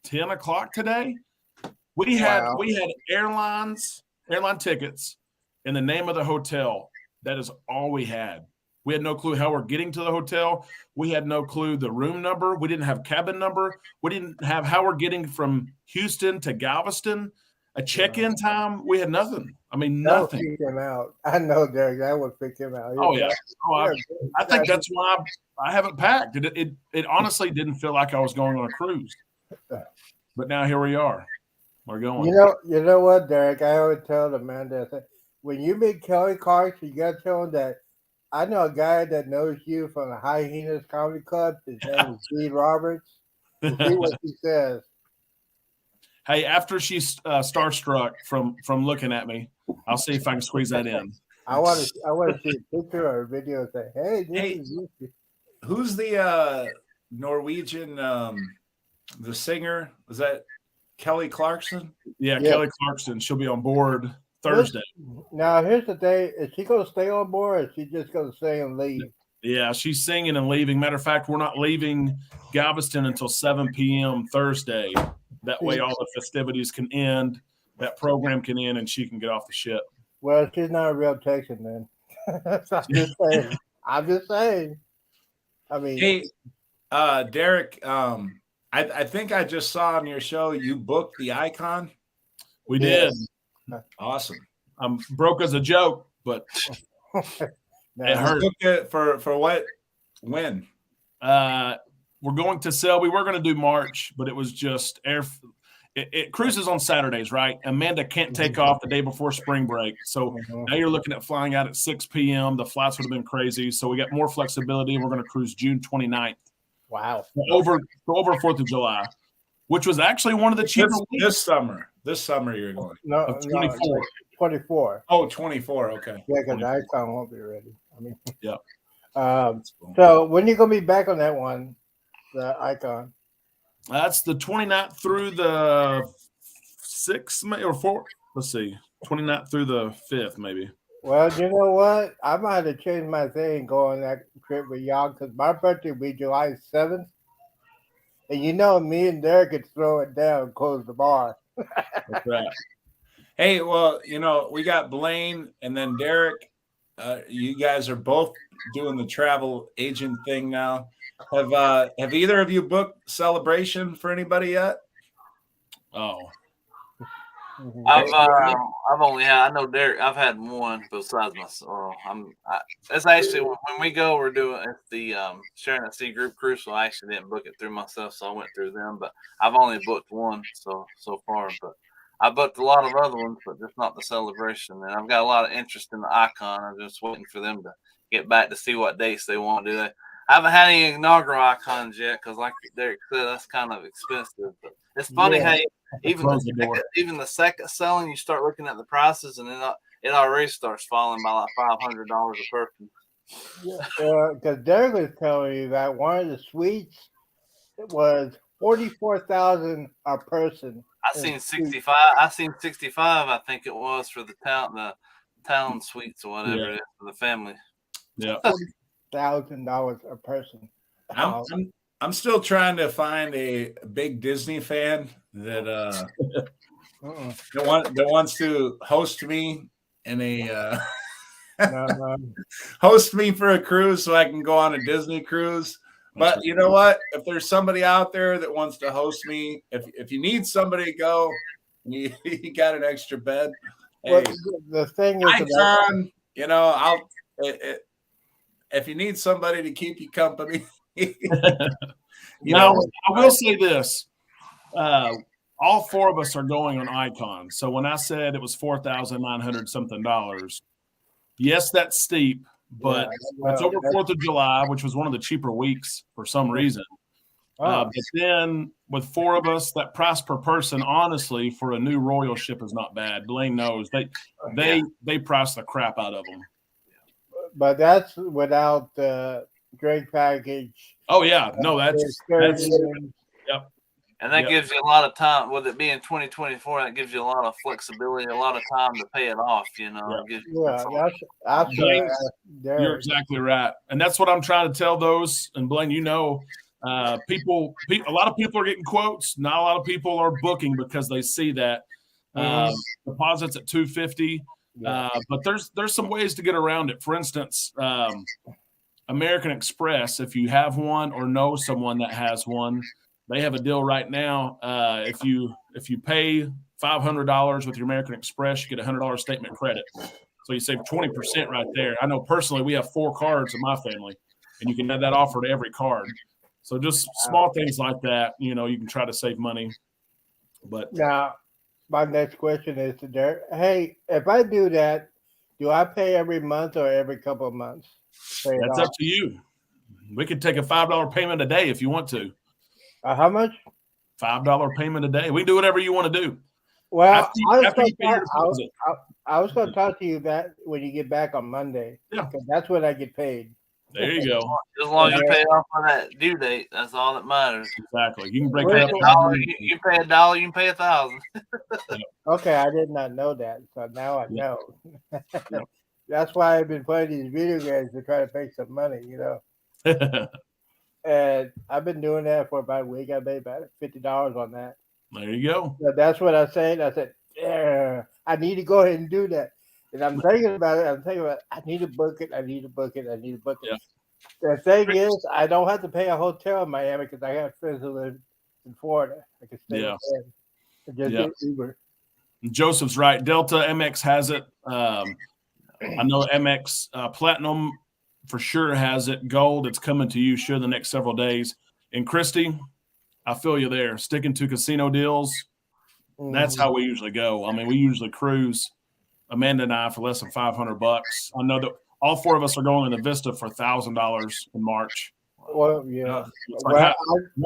10 o'clock today. We had airline tickets in the name of the hotel. That is all we had. We had no clue how we're getting to the hotel. We had no clue the room number. We didn't have cabin number. We didn't have how we're getting from Houston to Galveston. A check-in time. We had nothing. I mean, nothing. That would freak him out. I know, Derek. That would freak him out. Oh, yeah. I think that's why I haven't packed. It honestly didn't feel like I was going on a cruise. But now here we are. We're going. You know what, Derek? I always tell Amanda, when you meet Kelly Clarkson, you got to tell him that I know a guy that knows you from the Hyenas Comedy Club. His name is Gene Roberts. See what he says. Hey, after she's starstruck from looking at me, I'll see if I can squeeze that in. I want to see a picture or a video and say, hey, this is Lucy. Who's the Norwegian the singer? Was that Kelly Clarkson? Yeah, Yeah. Kelly Clarkson. She'll be on board Thursday. Now, here's the thing. Is she going to stay on board or is she just going to stay and leave? Yeah, she's singing and leaving. Matter of fact, we're not leaving Galveston until 7 p.m. Thursday. That way all the festivities can end, that program can end, and she can get off the ship. Well, she's not a real Texan then. I'm just saying. I mean, Hey, Derek, I think I just saw on your show you booked the Icon. We did. Awesome. I'm broke as a joke, but it hurt. Booked it for what? When? We're going to sell. We were going to do March, but it was just it cruises on Saturdays, right? Amanda can't take off the day before spring break. So now you're looking at flying out at 6 p.m. The flights would have been crazy. So we got more flexibility. We're going to cruise June 29th. Wow. Over 4th of July, which was actually one of the cheaper weeks. This summer. This summer you're going. No, 24. 24. Oh, 24. Okay. Yeah, because the Icon won't be ready. I mean, yeah. So when are you going to be back on that one, the Icon? That's the 29th through the 6th or 4th. Let's see. 29th through the 5th, maybe. Well, you know what? I might have to change my thing and go on that trip with y'all because my birthday will be July 7th. And you know, me and Derek could throw it down and close the bar. That's right. Hey, well, we got Blaine and then Derek. You guys are both doing the travel agent thing now. Have either of you booked Celebration for anybody yet? Oh, I've only had. I know Derek. I've had one besides myself. It's actually when we go, we're doing it's the Sharing at Sea group cruise. So I actually didn't book it through myself, so I went through them. But I've only booked one so far. But I booked a lot of other ones, but just not the Celebration. And I've got a lot of interest in the Icon. I'm just waiting for them to get back to see what dates they want to do. I haven't had any inaugural Icons yet because, like Derek said, that's kind of expensive. But it's funny how even the second selling, you start looking at the prices, and it already starts falling by like $500 a person. Yeah, because Derek was telling me that one of the suites was $44,000 a person. I seen 65. I seen 65. I think it was for the town suites or whatever it is for the family. Yeah. $1,000 a person. I'm still trying to find a big Disney fan that that wants to host me in a host me for a cruise so I can go on a Disney cruise. But you know what? If there's somebody out there that wants to host me, if you need somebody to go, you got an extra bed. Well, the thing is, Icon, if you need somebody to keep you company. Now, I will say this. All four of us are going on Icon. So when I said it was $4,900 something, yes, that's steep, but it's over 4th of July, which was one of the cheaper weeks for some reason. But then with four of us, that price per person, honestly, for a new Royal ship is not bad. Blaine knows they price the crap out of them. But that's without the drink package. Oh yeah, no, that's yep. And that gives you a lot of time. With it being 2024, that gives you a lot of flexibility, a lot of time to pay it off. You're exactly right, and that's what I'm trying to tell those. And Blaine, a lot of people are getting quotes. Not a lot of people are booking because they see that deposits at $250. But there's some ways to get around it. For instance, American Express, if you have one or know someone that has one, they have a deal right now. If you pay $500 with your American Express, you get a $100 statement credit. So you save 20% right there. I know personally we have 4 cards in my family, and you can have that offer to every card. So just small things like that, you can try to save money. But now, my next question is to Derek. Hey, if I do that, do I pay every month or every couple of months? That's up to you. We could take a $5 payment a day if you want to. How much? $5 payment a day. We can do whatever you want to do. Well, After you pay your deposit. I was going to talk to you about when you get back on Monday. Yeah. Because that's when I get paid. There you go. As long as you pay off on that due date, that's all that matters. Exactly. You can break You pay that a up. dollar, you pay a dollar, you can pay 1,000. Okay, I did not know that. So now I know. That's why I've been playing these video games to try to make some money, you know. And I've been doing that for about a week. I made about $50 on that. There you go. So that's what I said. I said, yeah, I need to go ahead and do that. And I'm thinking about it. I need to book it. I need to book it. Yeah. The thing is, I don't have to pay a hotel in Miami because I have friends who live in Florida. I can stay with them and just get Uber. Joseph's right. Delta MX has it. I know MX Platinum for sure has it. Gold, it's coming to you sure the next several days. And Christy, I feel you there. Sticking to casino deals, that's how we usually go. I mean, we usually cruise, Amanda and I, for less than $500. I know that all four of us are going to the Vista for $1,000 in March. Well, yeah. Like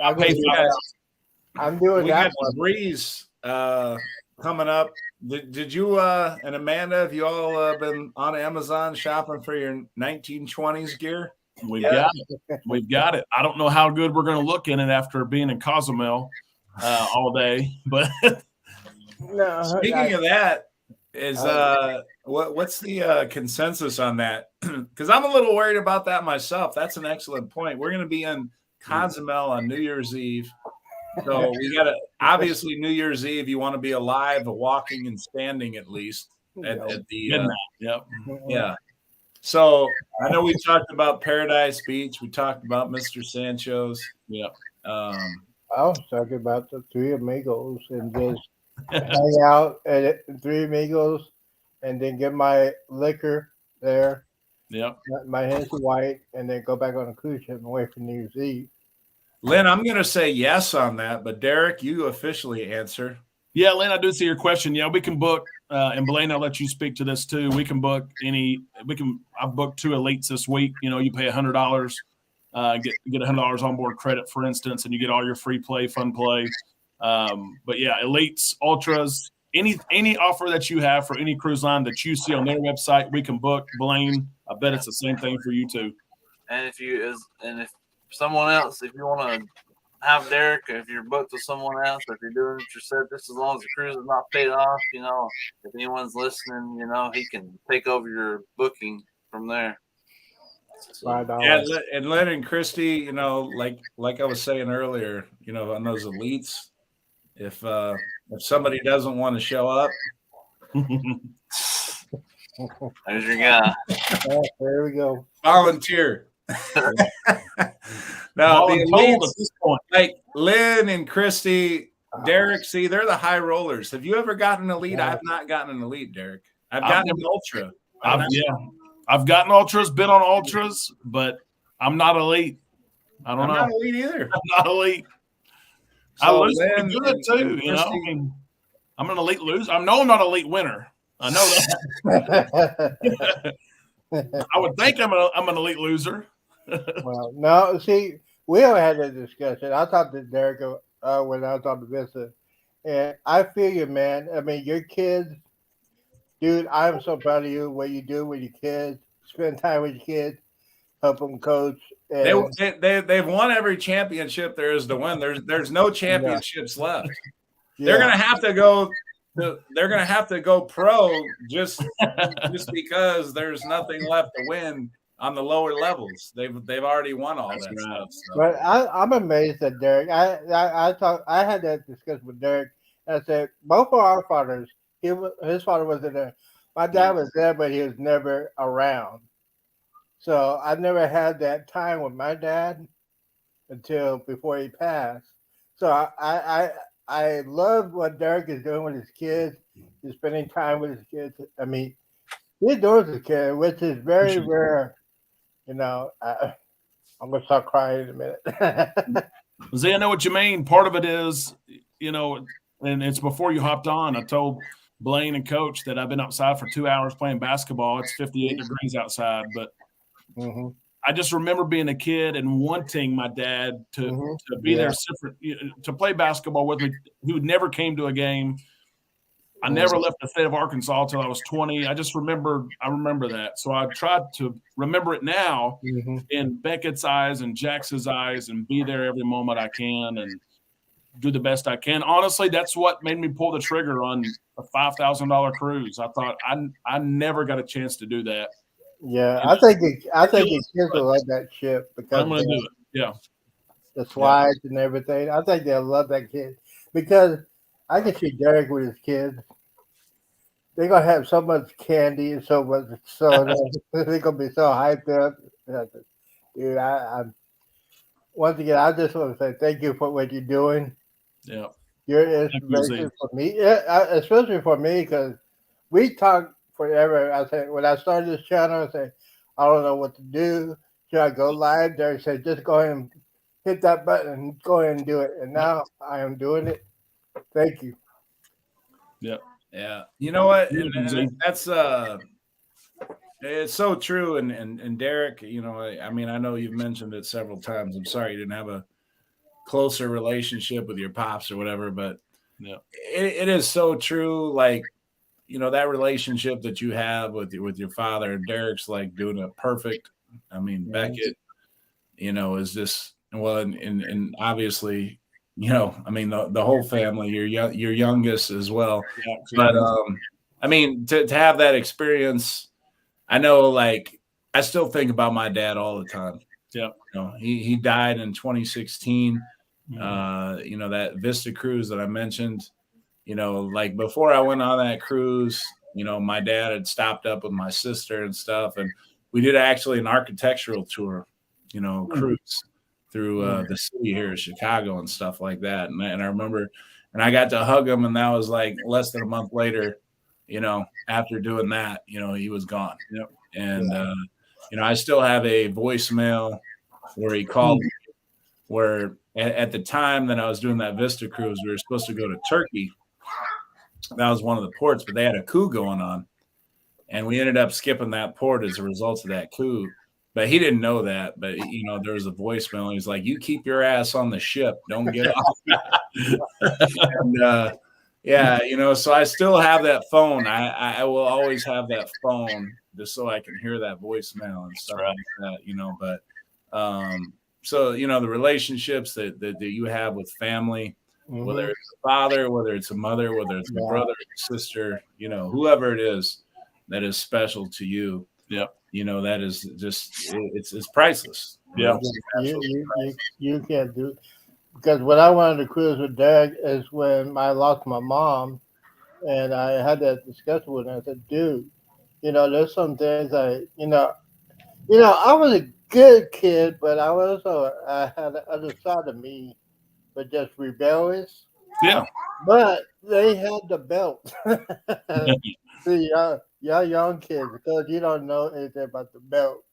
I'm doing We that got one. the Breeze coming up. Did you and Amanda, have you all been on Amazon shopping for your 1920s gear? We've got it. We've got it. I don't know how good we're going to look in it after being in Cozumel all day, but No, Speaking of that, is what's the consensus on that? Because I'm a little worried about that myself. That's an excellent point. We're going to be in Cozumel on New Year's Eve, so we got to obviously New Year's Eve. You want to be alive, walking and standing at least at the midnight. Yep. yeah. So I know we talked about Paradise Beach. We talked about Mr. Sancho's. Yep. I was talking about the Three Amigos and just hang out at Three Amigos and then get my liquor there, Yep. my Hennessy White, and then go back on a cruise ship and wait for New Year's Eve. Lynn, I'm going to say yes on that, but Derek, you officially answer. Yeah, Lynn, I do see your question. Yeah, we can book, and Blaine, I'll let you speak to this too. We can book I've booked 2 elites this week. You know, you pay $100, get $100 onboard credit, for instance, and you get all your free play, fun play. But yeah, elites, ultras, any offer that you have for any cruise line that you see on their website, we can book. Blaine, I bet it's the same thing for you too. And if someone else, if you want to have Derek, if you're booked with someone else, if you're doing it yourself, just as long as the cruise is not paid off, you know, if anyone's listening, you know, he can take over your booking from there. So, $5. Yeah, and Lynn and Christy, you know, like I was saying earlier, you know, on those elites, if somebody doesn't want to show up, there's your guy. There we go. volunteer. No, the Voluntold elites, at this point. like Lynn and Christy, Derek, see, they're the high rollers. Have you ever gotten an elite? I've not gotten an elite, Derek. I've gotten an ultra. I've gotten ultras, been on ultras, but I'm not elite. I'm not elite either. I'm not elite. So I lose Lynn good and too. You know, Christy- I mean, I'm an elite loser. I know I'm not an elite winner. I know that. I would think I'm an elite loser. Well, no, see, we haven't had that discussion. I talked to Derek when I was on the Vista, and I feel you, man. I mean, your kids, dude, I'm so proud of you, what you do with your kids, spend time with your kids, help them coach. And They've won every championship there is to win. There's no championships left. yeah. They're gonna have to go. They're gonna have to go pro just because there's nothing left to win on the lower levels. They've already won all that stuff. So. But I'm amazed at Derek. I had that discussion with Derek. And I said both of our fathers. His father wasn't there. My dad was there, but he was never around. So I never had that time with my dad until before he passed. So I love what Derek is doing with his kids. He's spending time with his kids. I mean, he adores his kid, which is very rare. You know, I'm going to start crying in a minute. Zay, I know what you mean. Part of it is, you know, and it's before you hopped on. I told Blaine and Coach that I've been outside for 2 hours playing basketball. It's 58 degrees outside, but I just remember being a kid and wanting my dad to be there to play basketball with me, who never came to a game. I never left the state of Arkansas until I was 20. I remember that. So I tried to remember it now in Beckett's eyes and Jax's eyes and be there every moment I can and do the best I can. Honestly, that's what made me pull the trigger on a $5,000 cruise. I thought I never got a chance to do that. Yeah, I think the kids will love that ship because I'm going to do it. Yeah. The slides and everything. I think they'll love that kid because I can see Derek with his kids. They're gonna have so much candy and so much soda. They're gonna be so hyped up. Dude, I'm once again, I just want to say thank you for what you're doing. Yeah, You're inspiration for me. Yeah, especially for me because we talk forever. I said when I started this channel, I said I don't know what to do. Should I go live? Derek said just go ahead and hit that button and go ahead and do it. And now I am doing it. Thank you. Yeah. Yeah. You know what? And that's it's so true. And Derek, you know, I mean, I know you've mentioned it several times. I'm sorry you didn't have a closer relationship with your pops or whatever, but it is so true. Like, you know, that relationship that you have with your father, Derek's like doing it perfect. I mean, Beckett, you know, is just well, and obviously, you know, I mean, the whole family, your youngest as well. Yeah, but I mean, to have that experience, I know, like, I still think about my dad all the time. Yeah. You know, he died in 2016. You know, that Vista cruise that I mentioned, you know, like before I went on that cruise, you know, my dad had stopped up with my sister and stuff. And we did actually an architectural tour, you know, cruise through the city here in Chicago and stuff like that. And I remember, and I got to hug him, and that was like less than a month later, you know, after doing that, you know, he was gone. Yep. And, you know, I still have a voicemail where he called me, where at the time that I was doing that Vista cruise, we were supposed to go to Turkey. That was one of the ports, but they had a coup going on. And we ended up skipping that port as a result of that coup. But he didn't know that. But, you know, there was a voicemail. He's like, you keep your ass on the ship. Don't get off. And, yeah, you know, so I still have that phone. I will always have that phone just so I can hear that voicemail and stuff like that, you know. But so, you know, the relationships that you have with family, whether it's a father, whether it's a mother, whether it's a brother, sister, you know, whoever it is that is special to you. Yep. You know, that is just, it's priceless. Yeah. You can't do it. Because when I wanted to cruise with Derek is when I lost my mom, and I had that discussion with him. I said, dude, you know, there's some things I was a good kid, but I had the other side of me, but just rebellious. Yeah. But they had the belt. See, y'all young kids, because you don't know anything about the belt.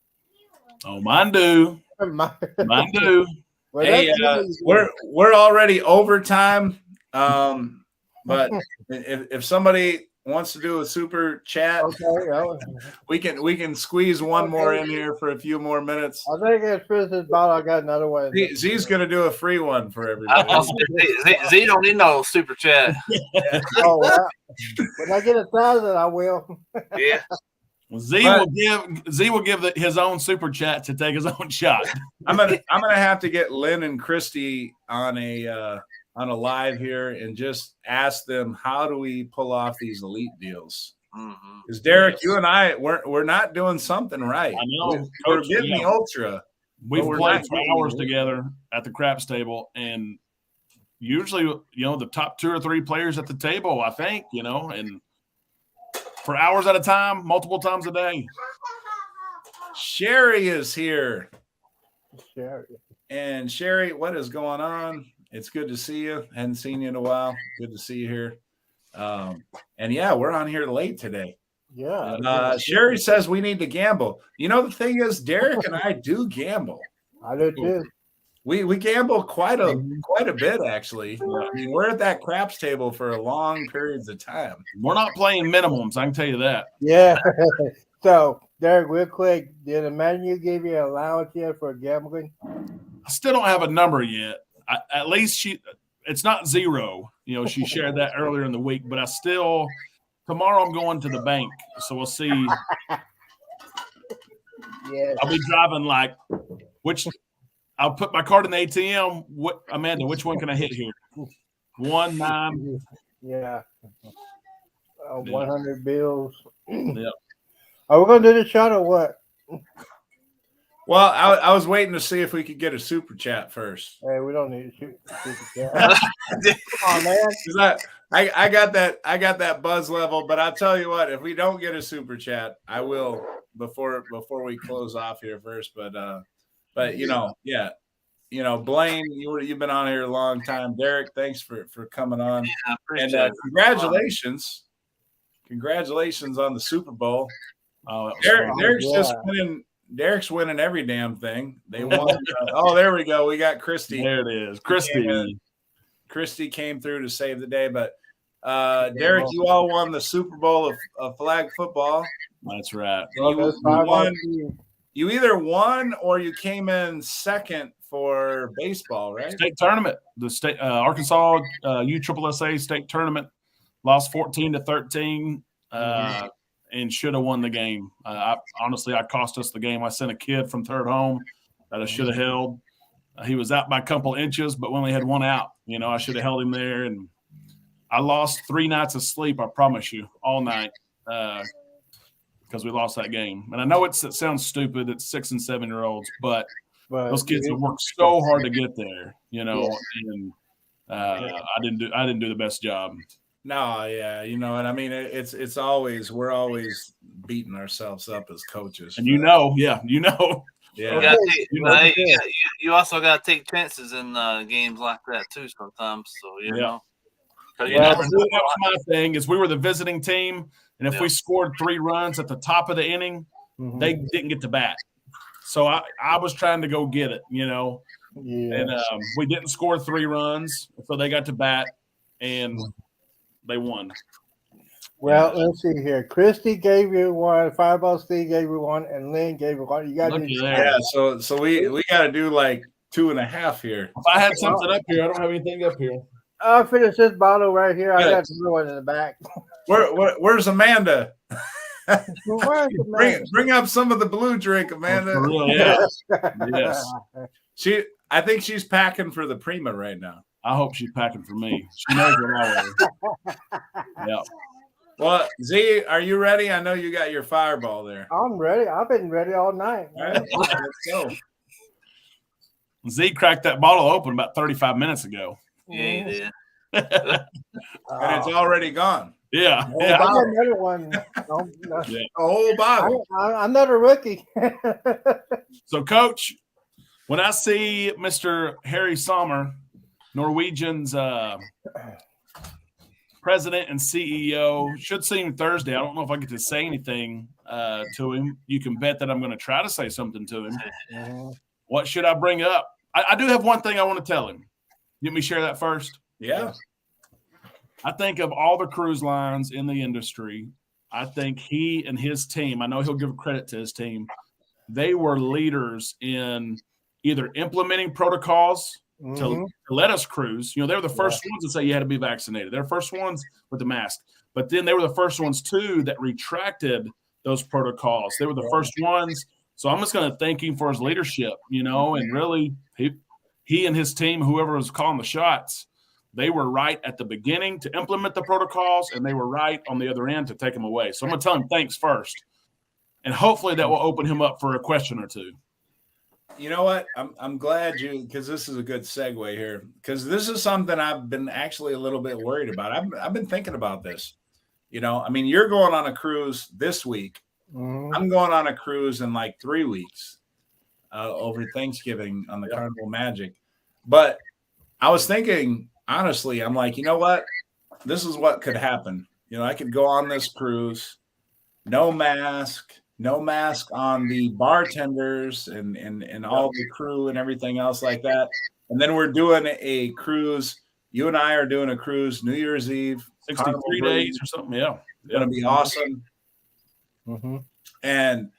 Oh, mine do. Mine do. Well, hey, we're already overtime. But if somebody wants to do a super chat, we can squeeze one more in here for a few more minutes. I think it's Princess Bottle. I got another one. Z's gonna do a free one for everybody. Z don't need no super chat. Oh, wow. When I get 1,000, I will. Yeah. Well, Z will give his own super chat to take his own shot. I'm gonna have to get Lynn and Christy on a live here and just ask them, how do we pull off these elite deals? Because Derek, you and I, we're not doing something right. I know. We're getting the ultra. We've played for hours together at the craps table, and usually, you know, the top 2 or 3 players at the table, I think, you know, and for hours at a time, multiple times a day. Sherry is here. Sherry. And Sherry, what is going on? It's good to see you. Hadn't seen you in a while. Good to see you here. And yeah, we're on here late today. Yeah. Sherry says we need to gamble. You know, the thing is, Derek and I do gamble. I do too. We gamble quite a bit, actually. I mean, we're at that craps table for long periods of time. We're not playing minimums, I can tell you that. Yeah. So, Derek, real quick, did the menu give you an allowance yet for gambling? I still don't have a number yet. At least it's not zero. She shared that earlier in the week, but tomorrow I'm going to the bank, so we'll see. Yes. I'll be driving I'll put my card in the ATM. Amanda, which one can I hit here? 1, 9. Yeah. 100 bills. Yeah. Are we going to do the shot or what? Well, I was waiting to see if we could get a super chat first. Hey, we don't need to shoot. Come on, man. I got that buzz level, but I'll tell you what, if we don't get a super chat, I will before we close off here first. But yeah. Blaine, you've been on here a long time. Derek, thanks for coming on. Yeah, I appreciate and it. Congratulations on the Super Bowl. Oh, Derek's winning every damn thing. They won. Oh, there we go. We got Christy. There it is. Christy came through to save the day. But Derek, you all won the Super Bowl of flag football. That's right. You either won or you came in second for baseball, right? State tournament. The state Arkansas USSSA state tournament lost 14-13. And should have won the game. Honestly, I cost us the game. I sent a kid from third home that I should have held. He was out by a couple inches, but we only had one out. I should have held him there. And I lost 3 nights of sleep, I promise you, all night because we lost that game. And I know it sounds stupid. It's 6 and 7-year-olds, but those kids have worked so hard to get there, and I didn't do the best job. No, yeah, what I mean. It's always we're always beating ourselves up as coaches. And yeah. Yeah. You also got to take chances in games like that too sometimes. So that was my thing. Is we were the visiting team, and if we scored 3 runs at the top of the inning, they didn't get to bat. So I was trying to go get it, and we didn't score 3 runs, so they got to bat and. They won. Well, let's see here. Christy gave you 1, Fireball Steve gave you 1, and Lynn gave you 1. You got to do yeah. So we got to do like 2.5 here. If I had something up here, I don't have anything up here. I'll finish this bottle right here. I got the one in the back. Where's Amanda? Amanda? Bring up some of the blue drink, Amanda. For real, yeah. Yes. I think she's packing for the Prima right now. I hope she's packing for me. She knows what I wear. Yeah. Well, Z, are you ready? I know you got your fireball there. I'm ready. I've been ready all night. All right, let's go. Z cracked that bottle open about 35 minutes ago. Yeah, he did. And it's already gone. Yeah. I got another one. A whole bottle. I'm not a rookie. So, Coach, when I see Mr. Harry Sommer, Norwegian's president and CEO, should see him Thursday. I don't know if I get to say anything to him. You can bet that I'm going to try to say something to him. What should I bring up? I do have one thing I want to tell him. Let me share that first. Yeah. I think of all the cruise lines in the industry, I think he and his team, I know he'll give credit to his team, they were leaders in either implementing protocols to let us cruise. They were the first ones to say you had to be vaccinated. They're the first ones with the mask. But then they were the first ones, too, that retracted those protocols. They were the first ones. So I'm just going to thank him for his leadership, and really he and his team, whoever was calling the shots, they were right at the beginning to implement the protocols, and they were right on the other end to take them away. So I'm going to tell him thanks first. And hopefully that will open him up for a question or two. You know what? I'm glad because this is a good segue here, because this is something I've been actually a little bit worried about. I've been thinking about this. I mean, you're going on a cruise this week. I'm going on a cruise in like 3 weeks over Thanksgiving on the Carnival Magic. But I was thinking, honestly, I'm like, you know what? This is what could happen. I could go on this cruise, no mask on the bartenders and all the crew and everything else like that. And then we're doing a cruise. You and I are doing a cruise New Year's Eve. 63 days or something. Yeah. It's going to be awesome. and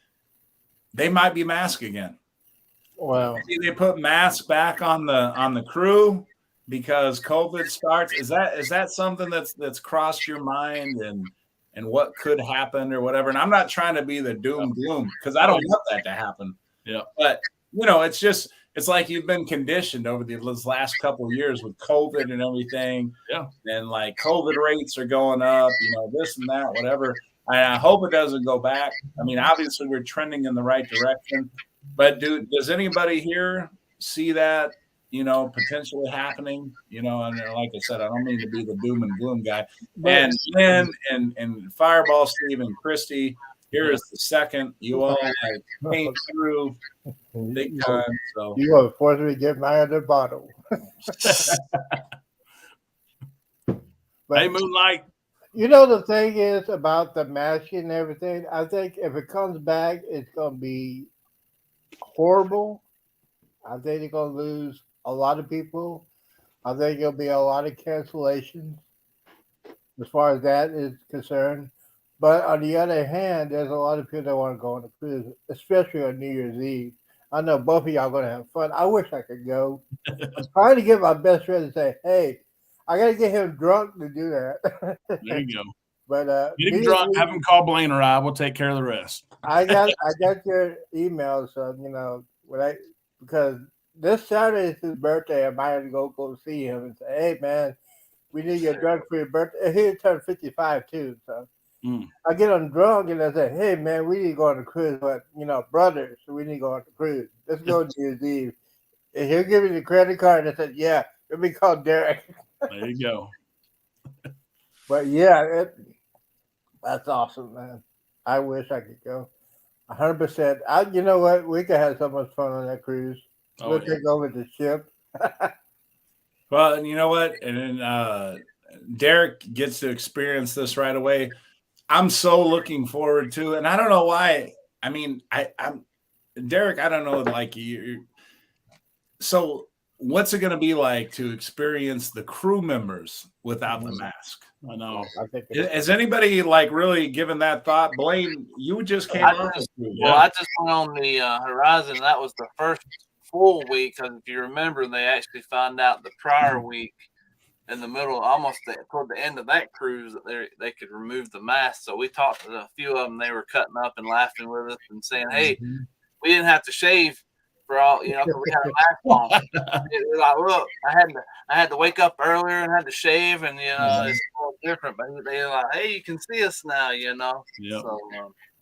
they might be masked again. Wow. Maybe they put masks back on the crew because COVID starts. Is that something that's crossed your mind and what could happen or whatever? And I'm not trying to be the doom gloom because I don't want that to happen. Yeah. But it's like you've been conditioned over these last couple of years with COVID and everything. Yeah. And like COVID rates are going up, this and that, whatever. I hope it doesn't go back. I mean, obviously we're trending in the right direction, but does anybody here see that, potentially happening? And like I said, I don't mean to be the doom and gloom guy. And Lynn and Fireball Steve and Christy, here is the second. You all came through big time. So you gonna force me to get my other bottle. But, hey, Moonlight. The thing is about the masking and everything. I think if it comes back, it's gonna be horrible. I think they're gonna lose a lot of people. I think there'll be a lot of cancellations as far as that is concerned. But on the other hand, there's a lot of people that want to go on a cruise, especially on New Year's Eve. I know both of y'all are going to have fun. I wish I could go. I'm trying to get my best friend to say, hey, I got to get him drunk to do that. There you go. But get him drunk, have him call Blaine or I. We'll take care of the rest. I got your email, so because this Saturday is his birthday, I might have to go see him and say, hey man, we need to get drunk for your birthday. He turned 55 too, so I get him drunk and I say, hey man, we need to go on a cruise, but brothers, so we need to go on a cruise. Let's go to New Year's Eve. And he'll give me the credit card and I said, yeah, let me call Derek. There you go. But yeah, that's awesome, man. I wish I could go. 100%. You know what? We could have so much fun on that cruise. We'll take over the ship. Well, and you know what? And then Derek gets to experience this right away. I'm so looking forward to it. And I don't know why. I mean, I'm Derek, I don't know, like you. So what's it going to be like to experience the crew members without the mask? I know. Has anybody really given that thought? Blaine, you just came on. I just went on the Horizon. That was the first full week, because if you remember, they actually found out the prior week in the middle, almost toward the end of that cruise, that they could remove the mask. So we talked to a few of them. They were cutting up and laughing with us and saying, hey, we didn't have to shave for all, because we had a mask on. It was like, look, I had to wake up earlier and had to shave, and it's a little different. But they were like, hey, you can see us now, Yep. So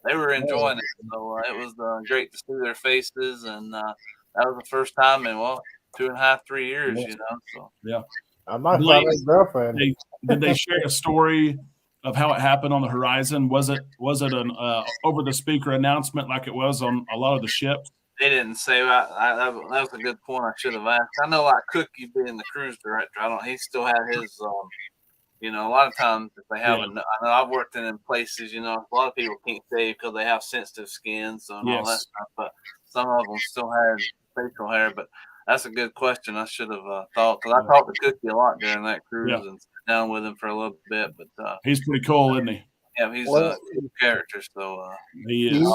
they were enjoying it. So it was great to see their faces, and that was the first time in 2.5, 3 years, So yeah. I might find a girlfriend. Did they share a story of how it happened on the Horizon? Was it an over the speaker announcement like it was on a lot of the ships? They didn't say that. That was a good point. I should have asked. I know, like Cookie being the cruise director, he still had his. A lot of times if they have, I know I've worked in places. A lot of people can't shave because they have sensitive skin, so all that stuff. But some of them still had facial hair. But that's a good question. I should have thought, because I talked to Cookie a lot during that cruise and sat down with him for a little bit. But he's pretty cool, isn't he? Yeah, he's a good character. So he is.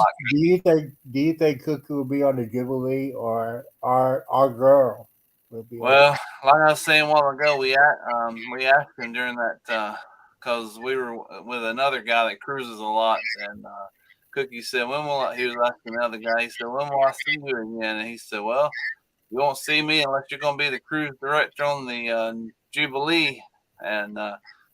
Do you think Cookie will be on the Jubilee, or our girl will be? Well, like I was saying a while ago, we asked him during that because we were with another guy that cruises a lot, and Cookie said, he was asking the other guy, he said, when will I see you again? And he said, well, you won't see me unless you're going to be the cruise director on the Jubilee. And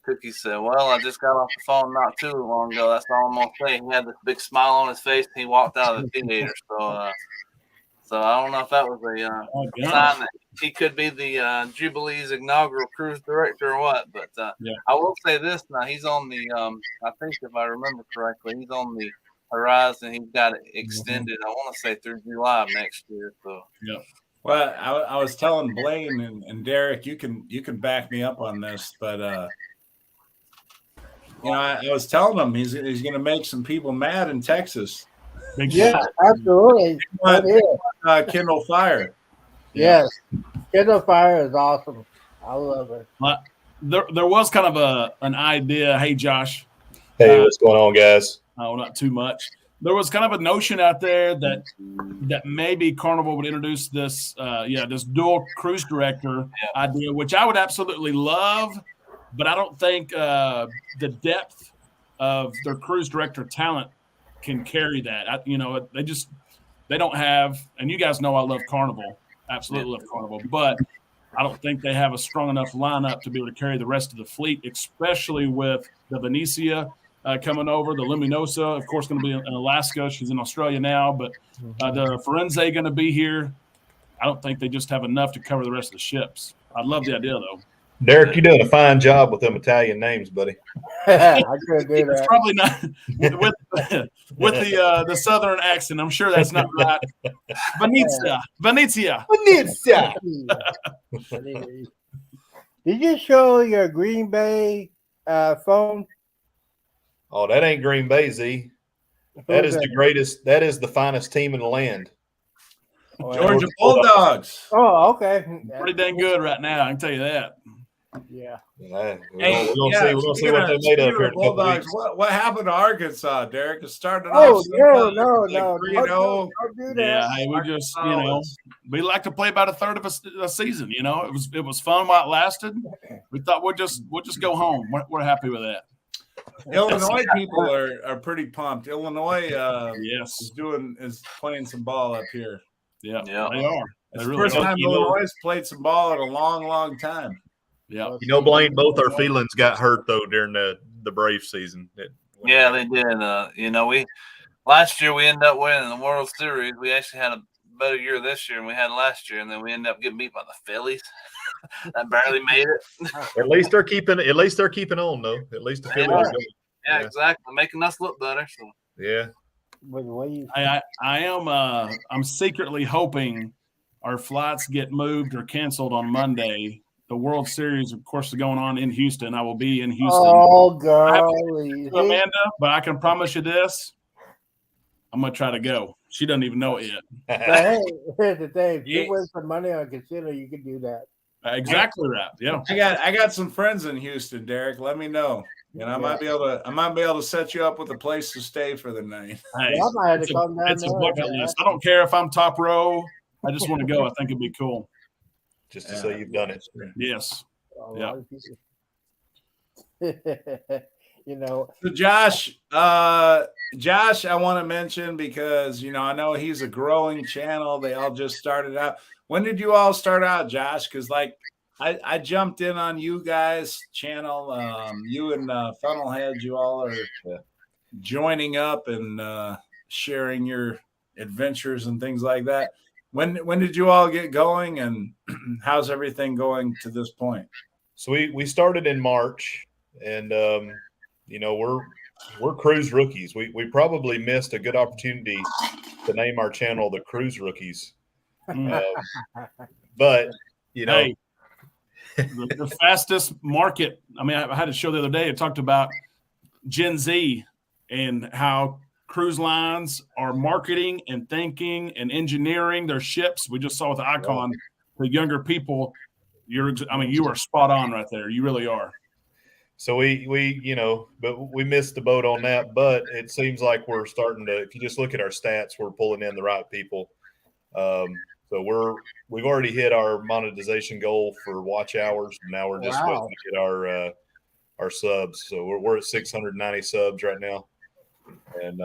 Cookie said, well, I just got off the phone not too long ago. That's all I'm going to say. He had this big smile on his face. And he walked out of the theater. So I don't know if that was a sign that he could be the Jubilee's inaugural cruise director or what. But I will say this now. He's on the, I think if I remember correctly, he's on the Horizon. He's got it extended, I want to say, through July of next year. So yeah. Well, I was telling Blaine and Derek, you can back me up on this, but I was telling him he's going to make some people mad in Texas. Yeah, absolutely. Kindle Fire. Yes, Kindle Fire is awesome. I love it. There was kind of an idea. Hey, Josh. Hey, what's going on, guys? Oh, not too much. there was kind of a notion out there that maybe Carnival would introduce this this dual cruise director idea, which I would absolutely love, but I don't think the depth of their cruise director talent can carry that. They don't have, and you guys know I love Carnival, absolutely love Carnival, but I don't think they have a strong enough lineup to be able to carry the rest of the fleet, especially with the Venetia coming over, the Luminosa, of course, going to be in Alaska. She's in Australia now, but the Firenze going to be here. I don't think they just have enough to cover the rest of the ships. I love the idea, though. Derek, you're doing a fine job with them Italian names, buddy. I couldn't do It's that. probably not with the southern accent. I'm sure that's not right. Venezia. Did you show your Green Bay phone? Oh, that ain't Green Bay, Z. That is the greatest. That is the finest team in the land. Georgia Bulldogs. Oh, okay. Pretty dang good right now. I can tell you that. Yeah. We're Hey, gonna see what they made up here in a couple Bulldogs. weeks. What happened to Arkansas, Derek? It started Oh, off no. like Don't 3-0. do that. Yeah, hey, we just we like to play about a third of a season. It was fun while it lasted. We thought we'll just go home. We're happy with that. Illinois people are pretty pumped. Illinois Yes, is playing some ball up here. yeah, Yeah. they are. It's They the really first are. time Illinois has played some ball in a long, long time. Yeah, Blaine, both our feelings got hurt though during the Brave season. Yeah, they did. We last year we ended up winning the World Series. We actually had a better year this year than we had last year, and then we ended up getting beat by the Phillies. That barely made it. At least they're keeping on though. At least the Phillies are going. Yeah, exactly. Making us look better. So. Yeah. I'm secretly hoping our flights get moved or canceled on Monday. The World Series, of course, is going on in Houston. I will be in Houston. Oh, golly. Amanda, but I can promise you this. I'm going to try to go. She doesn't even know it yet. But hey, here's the thing. If you win some money on casino, you can do that. Exactly right. Yeah. I got some friends in Houston, Derek. Let me know. And I might be able to set you up with a place to stay for the night. Hey, I might have to come down it's a there. bucket list. I don't care if I'm top row. I just want to go. I think it'd be cool. Just to say you've done it. Yes. Yeah. So Josh, I want to mention because I know he's a growing channel. They all just started out. When did you all start out, Josh? Because I jumped in on you guys' channel. You and Funnelhead, you all are joining up and sharing your adventures and things like that. When did you all get going, and how's everything going to this point? So we started in March, and we're cruise rookies. We probably missed a good opportunity to name our channel the Cruise Rookies. But hey, the fastest market. I mean, I had a show the other day. It talked about Gen Z and how cruise lines are marketing and thinking and engineering their ships. We just saw with the Icon, the younger people. You are spot on right there. You really are. So we but we missed the boat on that. But it seems like we're starting to. If you just look at our stats, we're pulling in the right people. So we've already hit our monetization goal for watch hours. And now we're just waiting to get our subs. So we're at 690 subs right now, and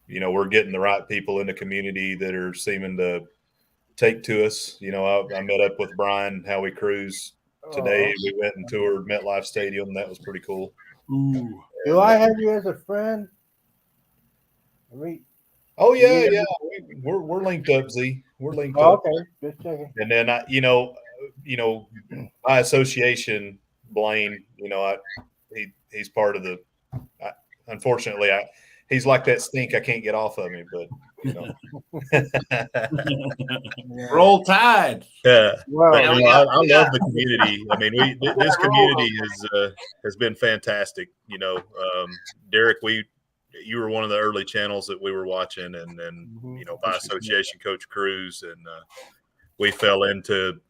we're getting the right people in the community that are seeming to take to us. I met up with Brian Howie Cruz today. We went and toured MetLife Stadium. That was pretty cool. Ooh. Do I have you as a friend? Oh yeah. We're linked up, Z. We're linked up. Okay, just checking. And then by association, Blaine. He's part of the. Unfortunately, he's like that stink. I can't get off of me, but Roll Tide. Yeah. Well, I love the community. I mean, this community has been fantastic. Derek, you were one of the early channels that we were watching, and then by association, Coach Cruz, and we fell into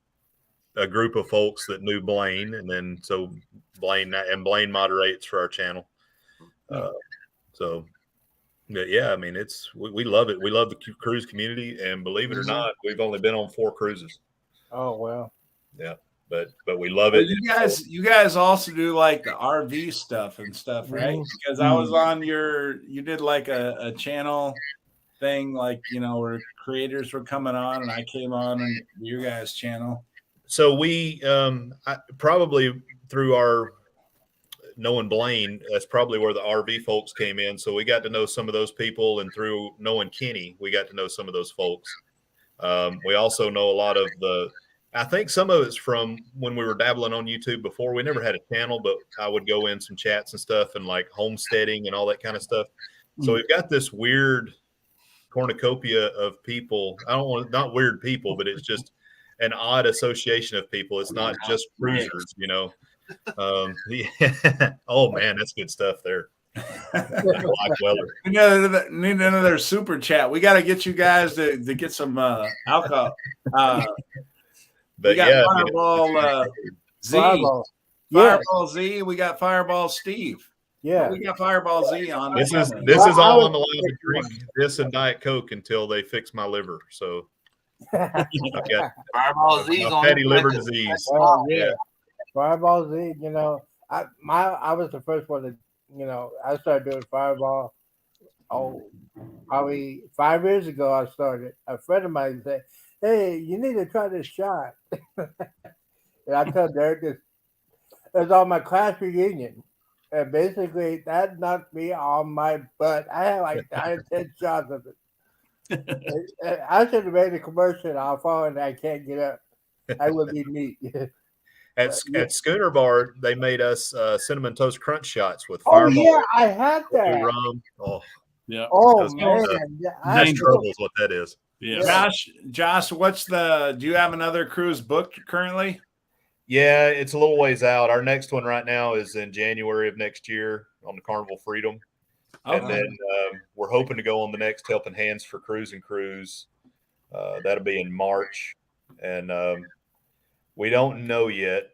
a group of folks that knew Blaine, and then so Blaine moderates for our channel. So But yeah, I mean, we love it. We love the cruise community, and believe it or not, we've only been on 4 cruises. Oh well. Yeah, but we love Well, it. you guys also do like the RV stuff and stuff, right? Mhm. Because I was on you did like a channel thing, like, you know, where creators were coming on, and I came on and your guys' channel. So we probably through our knowing Blaine, that's probably where the RV folks came in. So we got to know some of those people, and through knowing Kenny, we got to know some of those folks. We also know a lot of I think some of it's from when we were dabbling on YouTube before. We never had a channel, but I would go in some chats and stuff, and like homesteading and all that kind of stuff. So we've got this weird cornucopia of people. I don't want, not weird people, but it's just an odd association of people. It's not just cruisers, you know. Yeah. Oh man, that's good stuff there. Like Weller. We need another super chat. We got to get you guys to get some alcohol. But we got yeah, Fireball Z. Fireball. Yes. Fireball Z. We got Fireball Steve. Yeah. We got Fireball Z on. this is camera. all I'm allowed to drink. This and Diet Coke until they fix my liver. So I've got Fireball Z's on fatty it. liver disease. Well, Yeah. Fireball Z, you know, I was the first one to, you know, I started doing Fireball. Oh, probably 5 years ago I started. A friend of mine said, "Hey, you need to try this shot." And I told Derek this. It was on my class reunion, and basically that knocked me on my butt. I had like 9 or 10 shots of it. And I should have made a commercial. I'll fall and I can't get up. I would be meat. At Schooner Bar, they made us cinnamon toast crunch shots with Oh Fireball, yeah, I had that. rum. Oh, Yeah. Oh That's man, good yeah, I Dangerous. trouble is what that is. Yeah. Josh, do you have another cruise booked currently? Yeah, it's a little ways out. Our next one right now is in January of next year on the Carnival Freedom. Okay. And then we're hoping to go on the next Helping Hands for Cruise and Cruise. That'll be in March. And we don't know yet.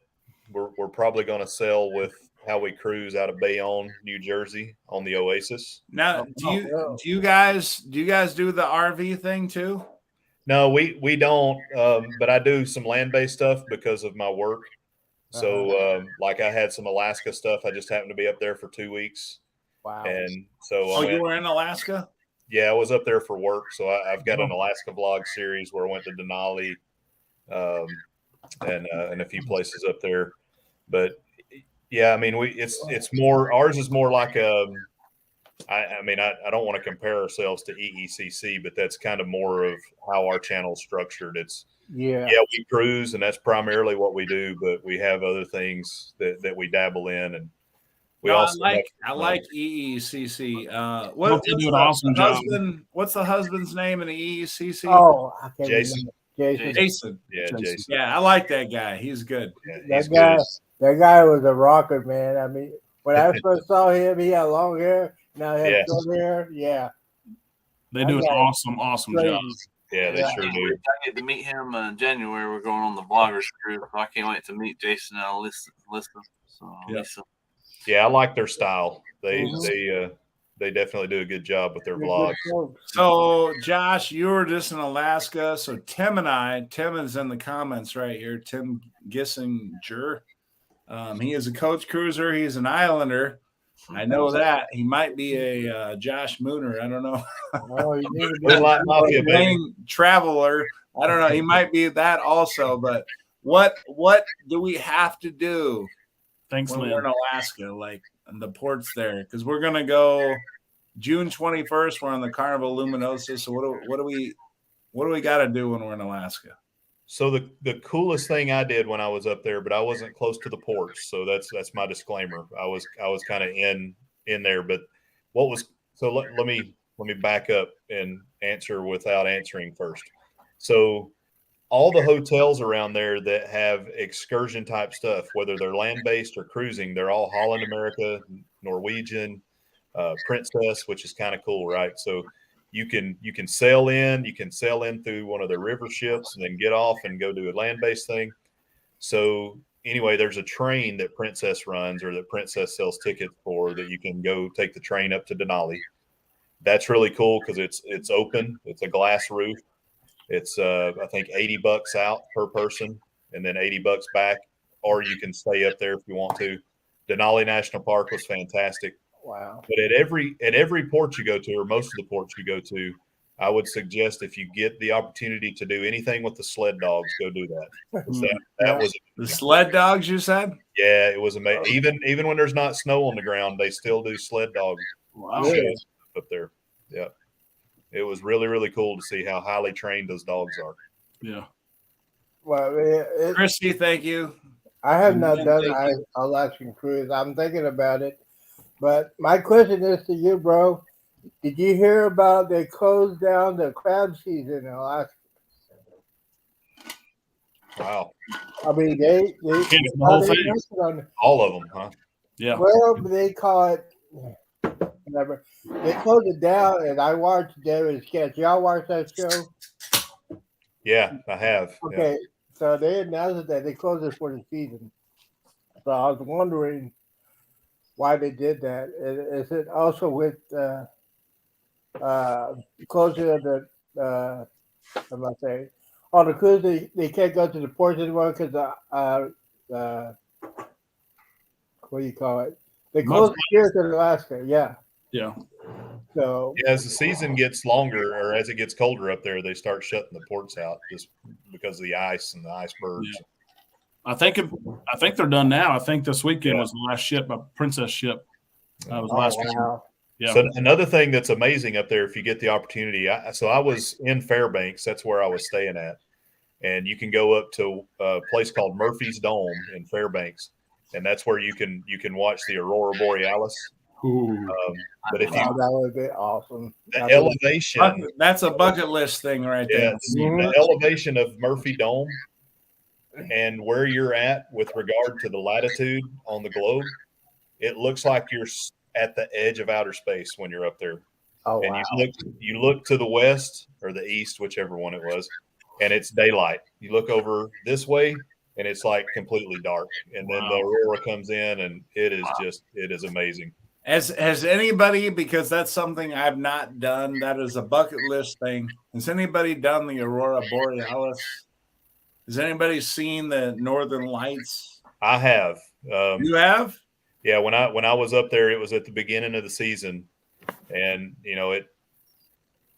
We're probably going to sail with How We Cruise out of Bayonne, New Jersey on the Oasis. Now, do you guys do the RV thing too? No, we don't. But I do some land-based stuff because of my work. So like I had some Alaska stuff. I just happened to be up there for 2 weeks. Wow. And so You were in Alaska? Yeah, I was up there for work. So I've got an Alaska vlog series where I went to Denali and a few places up there. But yeah, I mean, it's more, ours is more like I mean, I don't want to compare ourselves to EECC, but that's kind of more of how our channel is structured. It's Yeah. we cruise, and that's primarily what we do, but we have other things that we dabble in, and we also I like EECC. They do an awesome job. What's the husband's name in the EECC? Oh, I can't Jason. remember. Jason. Yeah, Jason. Yeah, I like that guy. He's good. Yeah, he's That guy was a rocker, man. I mean, when I first saw him, he had long hair. Now he has short hair. Yeah. They do an awesome job. Yeah, they sure do. I get to meet him in January. We're going on the bloggers group. I can't wait to meet Jason and Alyssa. So Lisa. Yeah, I like their style. They definitely do a good job with their vlogs. So, Josh, you were just in Alaska. So Tim is in the comments right here. Tim Gissinger. He is a coach cruiser. He's an islander. I know that. He might be a Josh Mooner. I don't know. Oh, you need to Main traveler. I don't know. He might be that also. But what do we have to do Thanks, when Lynn. we're in Alaska, like the ports there? Because we're gonna go June 21st. We're on the Carnival Luminosa. So what do we got to do when we're in Alaska? So the coolest thing I did when I was up there, but I wasn't close to the ports, so that's my disclaimer. I was kind of in there, but let me back up and answer without answering first. So all the hotels around there that have excursion type stuff, whether they're land based or cruising, they're all Holland America, Norwegian, Princess, which is kind of cool, right? So you can sail in through one of their river ships and then get off and go do a land-based thing. So anyway, there's a train that Princess runs or that Princess sells tickets for that you can go take the train up to Denali. that's really cool because it's open. It's a glass roof. It's I think $80 out per person, and then $80 back, or you can stay up there if you want to. Denali National Park was fantastic. Wow. But at every port you go to, or most of the ports you go to, I would suggest if you get the opportunity to do anything with the sled dogs, go do that. That was the sled dogs. You said, yeah, it was amazing. Even when there's not snow on the ground, they still do sled dog shows up there. Yeah, it was really, really cool to see how highly trained those dogs are. Yeah. Well, Christy, thank you. I have not done Alaskan cruise. I'm thinking about it. But my question is to you, bro. Did you hear about they closed down the crab season in Alaska? Wow. I mean, they the whole thing. All of them, huh? Yeah. Well, they call it whatever. They closed it down, and I watched David's Sketch. Y'all watch that show? Yeah, I have. Okay, Yeah. so they announced that they closed it for the season. So I was wondering why they did that. Is it also with closing of the how am I saying? On the cruise, they can't go to the ports anymore because what do you call it? They closed the piers in Alaska. Yeah. Yeah. So as the season gets longer, or as it gets colder up there, they start shutting the ports out just because of the ice and the icebergs. Yeah. I think they're done now. I think this weekend was the last ship, a Princess ship. Was last weekend. wow. Yeah. So another thing that's amazing up there, if you get the opportunity, so I was in Fairbanks. That's where I was staying at, and you can go up to a place called Murphy's Dome in Fairbanks, and that's where you can watch the Aurora Borealis. But if you, that would be awesome. the elevation, that's a bucket list thing right there. the elevation of Murphy Dome and where you're at with regard to the latitude on the globe, it looks like you're at the edge of outer space when you're up there. Oh, and wow. you look to the west or the east, whichever one it was, and it's daylight. You look over this way, and it's like completely dark. And then the aurora comes in, and it is amazing. Has anybody, because that's something I've not done, that is a bucket list thing. Has anybody done the Aurora Borealis? Has anybody seen the Northern Lights? I have. You have? Yeah, when I was up there, it was at the beginning of the season, and it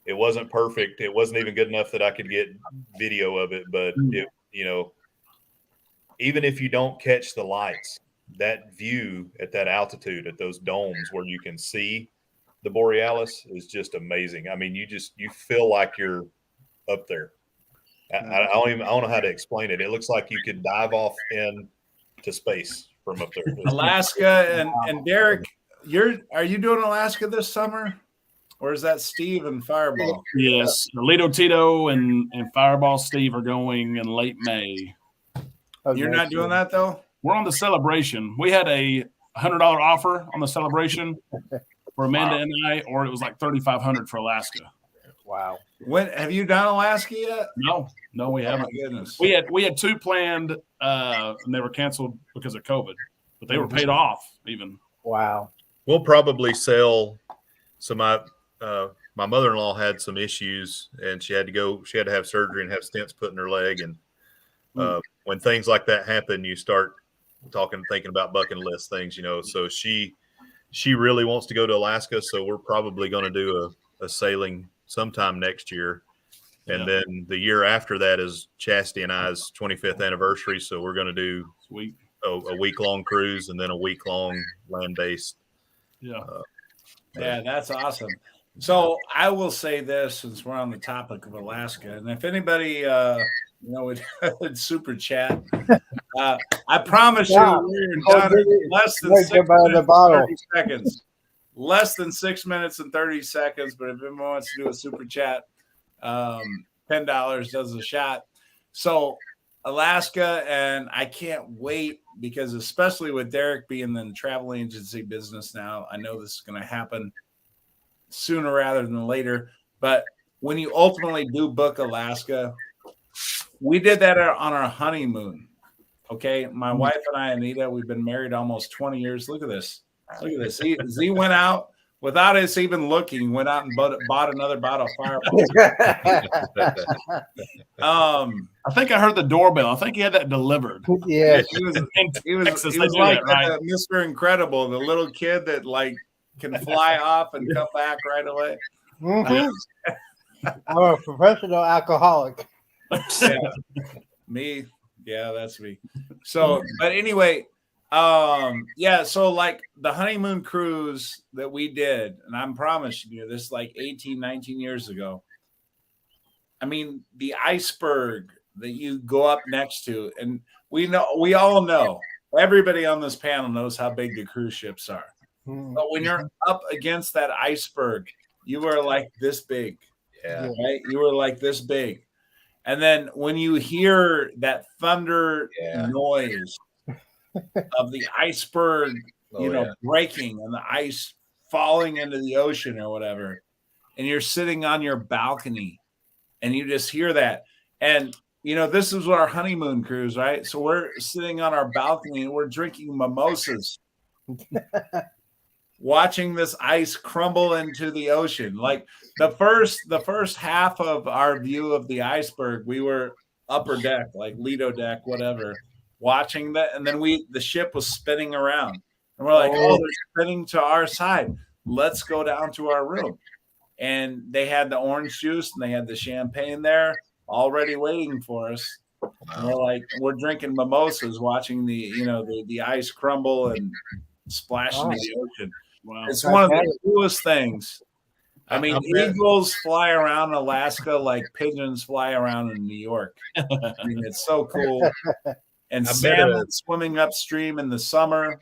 wasn't perfect. It wasn't even good enough that I could get video of it. But even if you don't catch the lights, that view at that altitude, at those domes where you can see the Borealis, is just amazing. I mean, you feel like you're up there. I don't know how to explain it. It looks like you could dive off into space from up there. Alaska and Derek, are you doing Alaska this summer, or is that Steve and Fireball? Yes, Lido Tito and Fireball Steve are going in late May. You're not doing that though? We're on the Celebration. We had a $100 offer on the Celebration for Amanda and I, or it was like $3,500 for Alaska. Wow. When have you done Alaska yet? No, we haven't. Oh my goodness. We had two planned, and they were canceled because of COVID, but they were paid off even. Wow. We'll probably sell. So my mother-in-law had some issues, and she had to have surgery and have stents put in her leg. And when things like that happen, you start thinking about bucket list things, So she really wants to go to Alaska, so we're probably going to do a sailing sometime next year. And then the year after that is Chastity and I's 25th anniversary. So we're going to do a week-long cruise and then a week-long land-based. Yeah, that's awesome. So I will say this, since we're on the topic of Alaska, and if anybody would super chat, I promise you we're done in less than 6 minutes and 30 seconds. Less than 6 minutes and 30 seconds. But if anyone wants to do a super chat, $10 does a shot. So Alaska, and I can't wait, because especially with Derek being in the travel agency business now, I know this is going to happen sooner rather than later. But when you ultimately do book Alaska, we did that on our honeymoon. Okay, my wife and I, Anita, we've been married almost 20 years. Look at this. Z went out without us even looking, went out and bought another bottle of Fireball. I think I heard the doorbell. I think he had that delivered. Yes. He was Texas, he they was do like that, right? Mr. Incredible, the little kid that like can fly off and come back right away. Mhm. I'm a professional alcoholic. Yeah. Me. Yeah, that's me. So, but anyway, yeah, so like the honeymoon cruise that we did, and I'm promising you this like 18, 19 years ago. I mean, the iceberg that you go up next to, and we all know, everybody on this panel knows how big the cruise ships are. But when you're up against that iceberg, you are like this big. Yeah. Right? You were like this big. And then when you hear that thunder noise of the iceberg, breaking and the ice falling into the ocean or whatever, and you're sitting on your balcony and you just hear that. And, this is our honeymoon cruise, right? So we're sitting on our balcony and we're drinking mimosas, watching this ice crumble into the ocean. Like the first half of our view of the iceberg, we were upper deck, like Lido deck, whatever, watching that. And then the ship was spinning around and we're like, oh, they're spinning to our side. Let's go down to our room. And they had the orange juice and they had the champagne there already waiting for us. And we're drinking mimosas, watching the ice crumble and splash into the ocean. Wow. It's one of the coolest things. I mean, eagles fly around Alaska like pigeons fly around in New York. I mean, it's so cool. And salmon swimming upstream in the summer.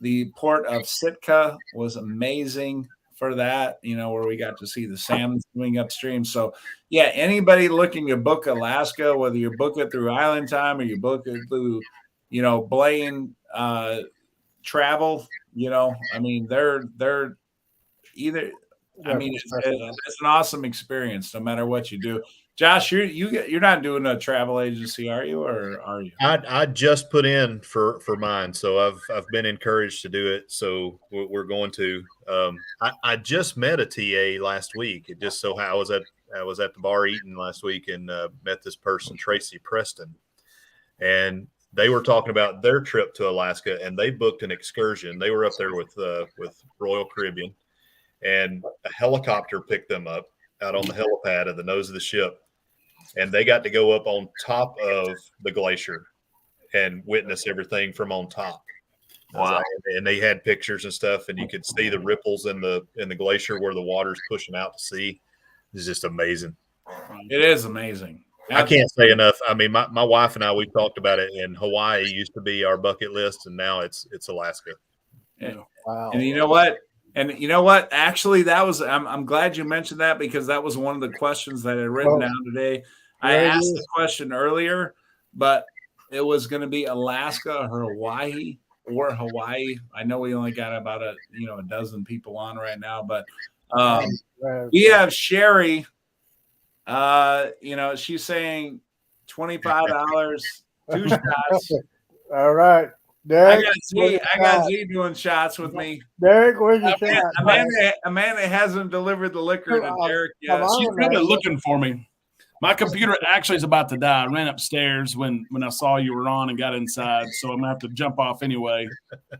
The port of Sitka was amazing for that, where we got to see the salmon swimming upstream. So, yeah, anybody looking to book Alaska, whether you book it through Island Time or you book it through, Blaine Travel, I mean, they're either. I mean, it's an awesome experience no matter what you do. Josh, you're not doing a travel agency, are you, or are you? I just put in for mine, so I've been encouraged to do it. So we're going to. I just met a TA last week. It just so I was at the bar eating last week and met this person, Tracy Preston, and they were talking about their trip to Alaska, and they booked an excursion. They were up there with Royal Caribbean, and a helicopter picked them up out on the helipad at the nose of the ship. And they got to go up on top of the glacier and witness everything from on top. Wow. And they had pictures and stuff, and you could see the ripples in the glacier where the water's pushing out to sea. It's just amazing. It is amazing. I can't say enough. I mean, my wife and I, we've talked about it, and Hawaii used to be our bucket list, and now it's Alaska. Yeah. Wow. And you know what? Actually, I'm glad you mentioned that, because that was one of the questions that I had written down today. I asked the question earlier, but it was going to be Alaska or Hawaii. I know we only got about a dozen people on right now, but we have Sherry. She's saying $25, 2 shots. All right. Derek, I got Z doing shots with me. Derek, where's your shot? Amanda hasn't delivered the liquor to Derek yet. She's kind of looking for me. My computer actually is about to die. I ran upstairs when I saw you were on and got inside, so I'm gonna have to jump off anyway.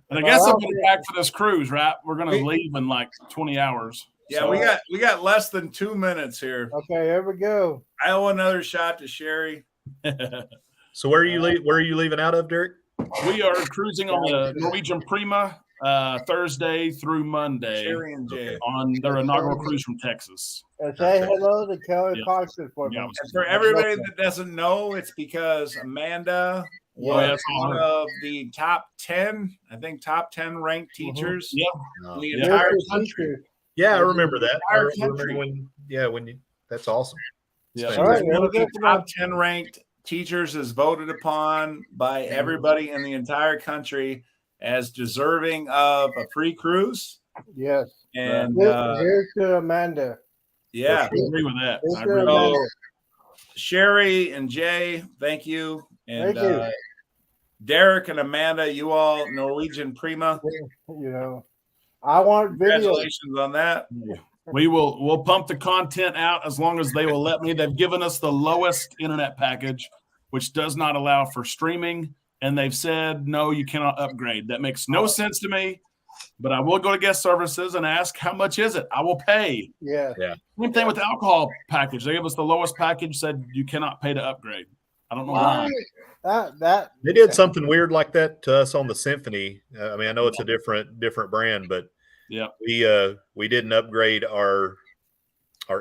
And I guess I'm gonna be back for this cruise, right? We're gonna leave in like 20 hours. Yeah, so we got less than 2 minutes here. Okay, here we go. I owe another shot to Sherry. So where are you leaving out of, Derek? We are cruising on the Norwegian Prima Thursday through Monday Sherry and Jay on their inaugural cruise from Texas. And say hello to Kelly Clarkson for me. And for everybody that doesn't know, it's because Amanda was one of the top 10 ranked teachers in the entire country. Yeah, I remember that. I remember when that's awesome. Yeah, one of the top 10 ranked teachers is voted upon by everybody in the entire country as deserving of a free cruise. Yes. And here's to Amanda. Yeah, I agree with that. Sherry and Jay, thank you. And thank you. Derek and Amanda, you all Norwegian Prima. You know, I want video. Congratulations on that. We'll pump the content out as long as they will let me. They've given us the lowest internet package, which does not allow for streaming, and they've said no, you cannot upgrade. That makes no sense to me. But I will go to guest services and ask how much is it. I will pay. Yeah. Same thing with the alcohol package. They gave us the lowest package, said you cannot pay to upgrade. I don't know why. They did something weird like that to us on the Symphony. I mean, I know it's a different brand, but yeah, we didn't upgrade our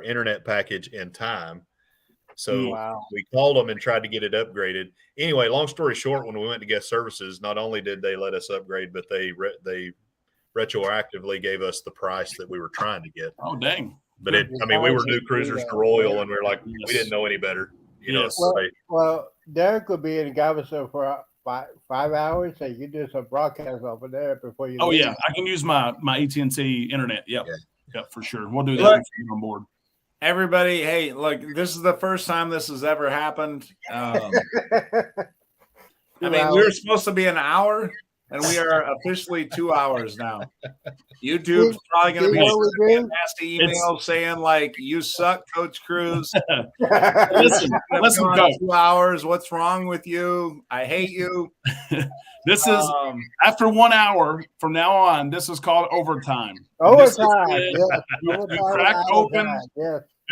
internet package in time. So we called them and tried to get it upgraded. Anyway, long story short, when we went to guest services, not only did they let us upgrade, but they retroactively gave us the price that we were trying to get. Oh, dang. But we were new cruisers to Royal, and we were like, we didn't know any better. You know, well, Derek could be in Galveston for 5 hours, so you do some broadcasts over there before you. Oh leave. yeah, I can use my AT&T internet. Yep, for sure. We'll do that Look, on board. Everybody, hey, look, this is the first time this has ever happened. I mean, we were supposed to be an hour, and we are officially 2 hours now. YouTube's probably going to be a nasty email saying, like, you suck, Coach Cruz. Listen, go. 2 hours. What's wrong with you? I hate you. This is after 1 hour from now on. This is called overtime. Overtime. You crack open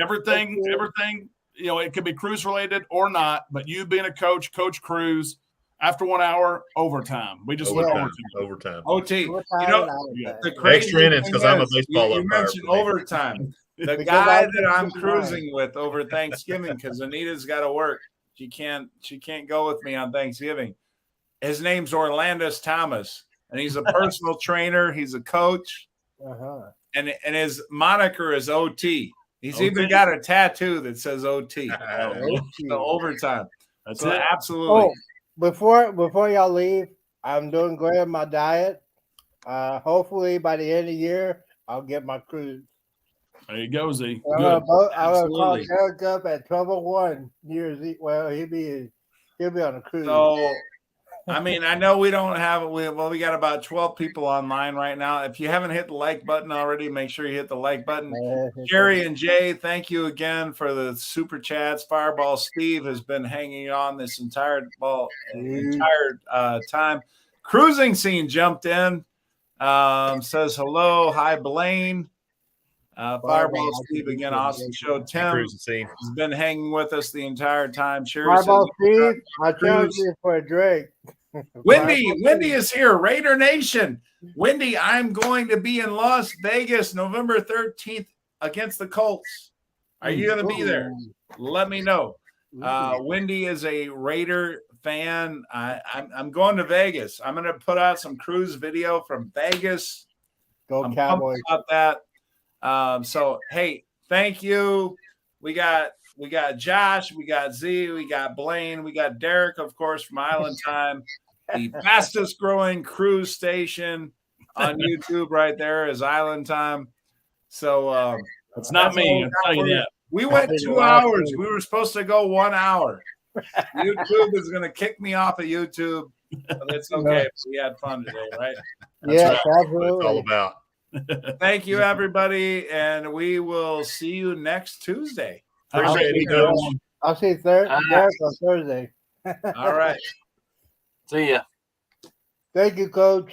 everything. You know, it could be cruise related or not, but you being a coach, Coach Cruz. After 1 hour, overtime. We just went overtime. OT. You know, the extra innings because I'm a baseball umpire. You mentioned overtime. The guy that I'm cruising with over Thanksgiving, because Anita's got to work. She can't go with me on Thanksgiving. His name's Orlandis Thomas, and he's a personal trainer. He's a coach, and his moniker is OT. He's even got a tattoo that says OT. So overtime. That's so it. Absolutely. Oh. Before y'all leave, I'm doing great on my diet. Hopefully by the end of the year, I'll get my cruise. There you go, Z. I'm gonna call Derek up at 12:01 New Year's Eve. Well, he'll be on a cruise. So, I mean, I know we don't have we got about 12 people online right now. If you haven't hit the like button already, make sure you hit the like button. Jerry and Jay, thank you again for the super chats. Fireball Steve has been hanging on this entire time. Cruising Scene jumped in, says hello. Hi, Blaine. Fireball Steve again, awesome show. Tim has been hanging with us the entire time. Fireball Steve, I challenge you for a drink. Wendy is here. Raider Nation. Wendy, I'm going to be in Las Vegas November 13th against the Colts. Are you going to be there? Let me know. Wendy is a Raider fan. I'm going to Vegas. I'm going to put out some cruise video from Vegas. Go Cowboys. About that. So, hey, thank you. We got Josh, we got Z, we got Blaine, we got Derek, of course, from Island Time. The fastest growing cruise station on YouTube right there is Island Time. So it's not me, I'll tell you that. We went 2 hours. We were supposed to go 1 hour. YouTube is going to kick me off of YouTube, but it's okay. We had fun today, right? That's right. Absolutely. That's what it's all about. Thank you, everybody, and we will see you next Tuesday. Appreciate it. I'll see Derek on Thursday. All right. See ya. Thank you, Coach.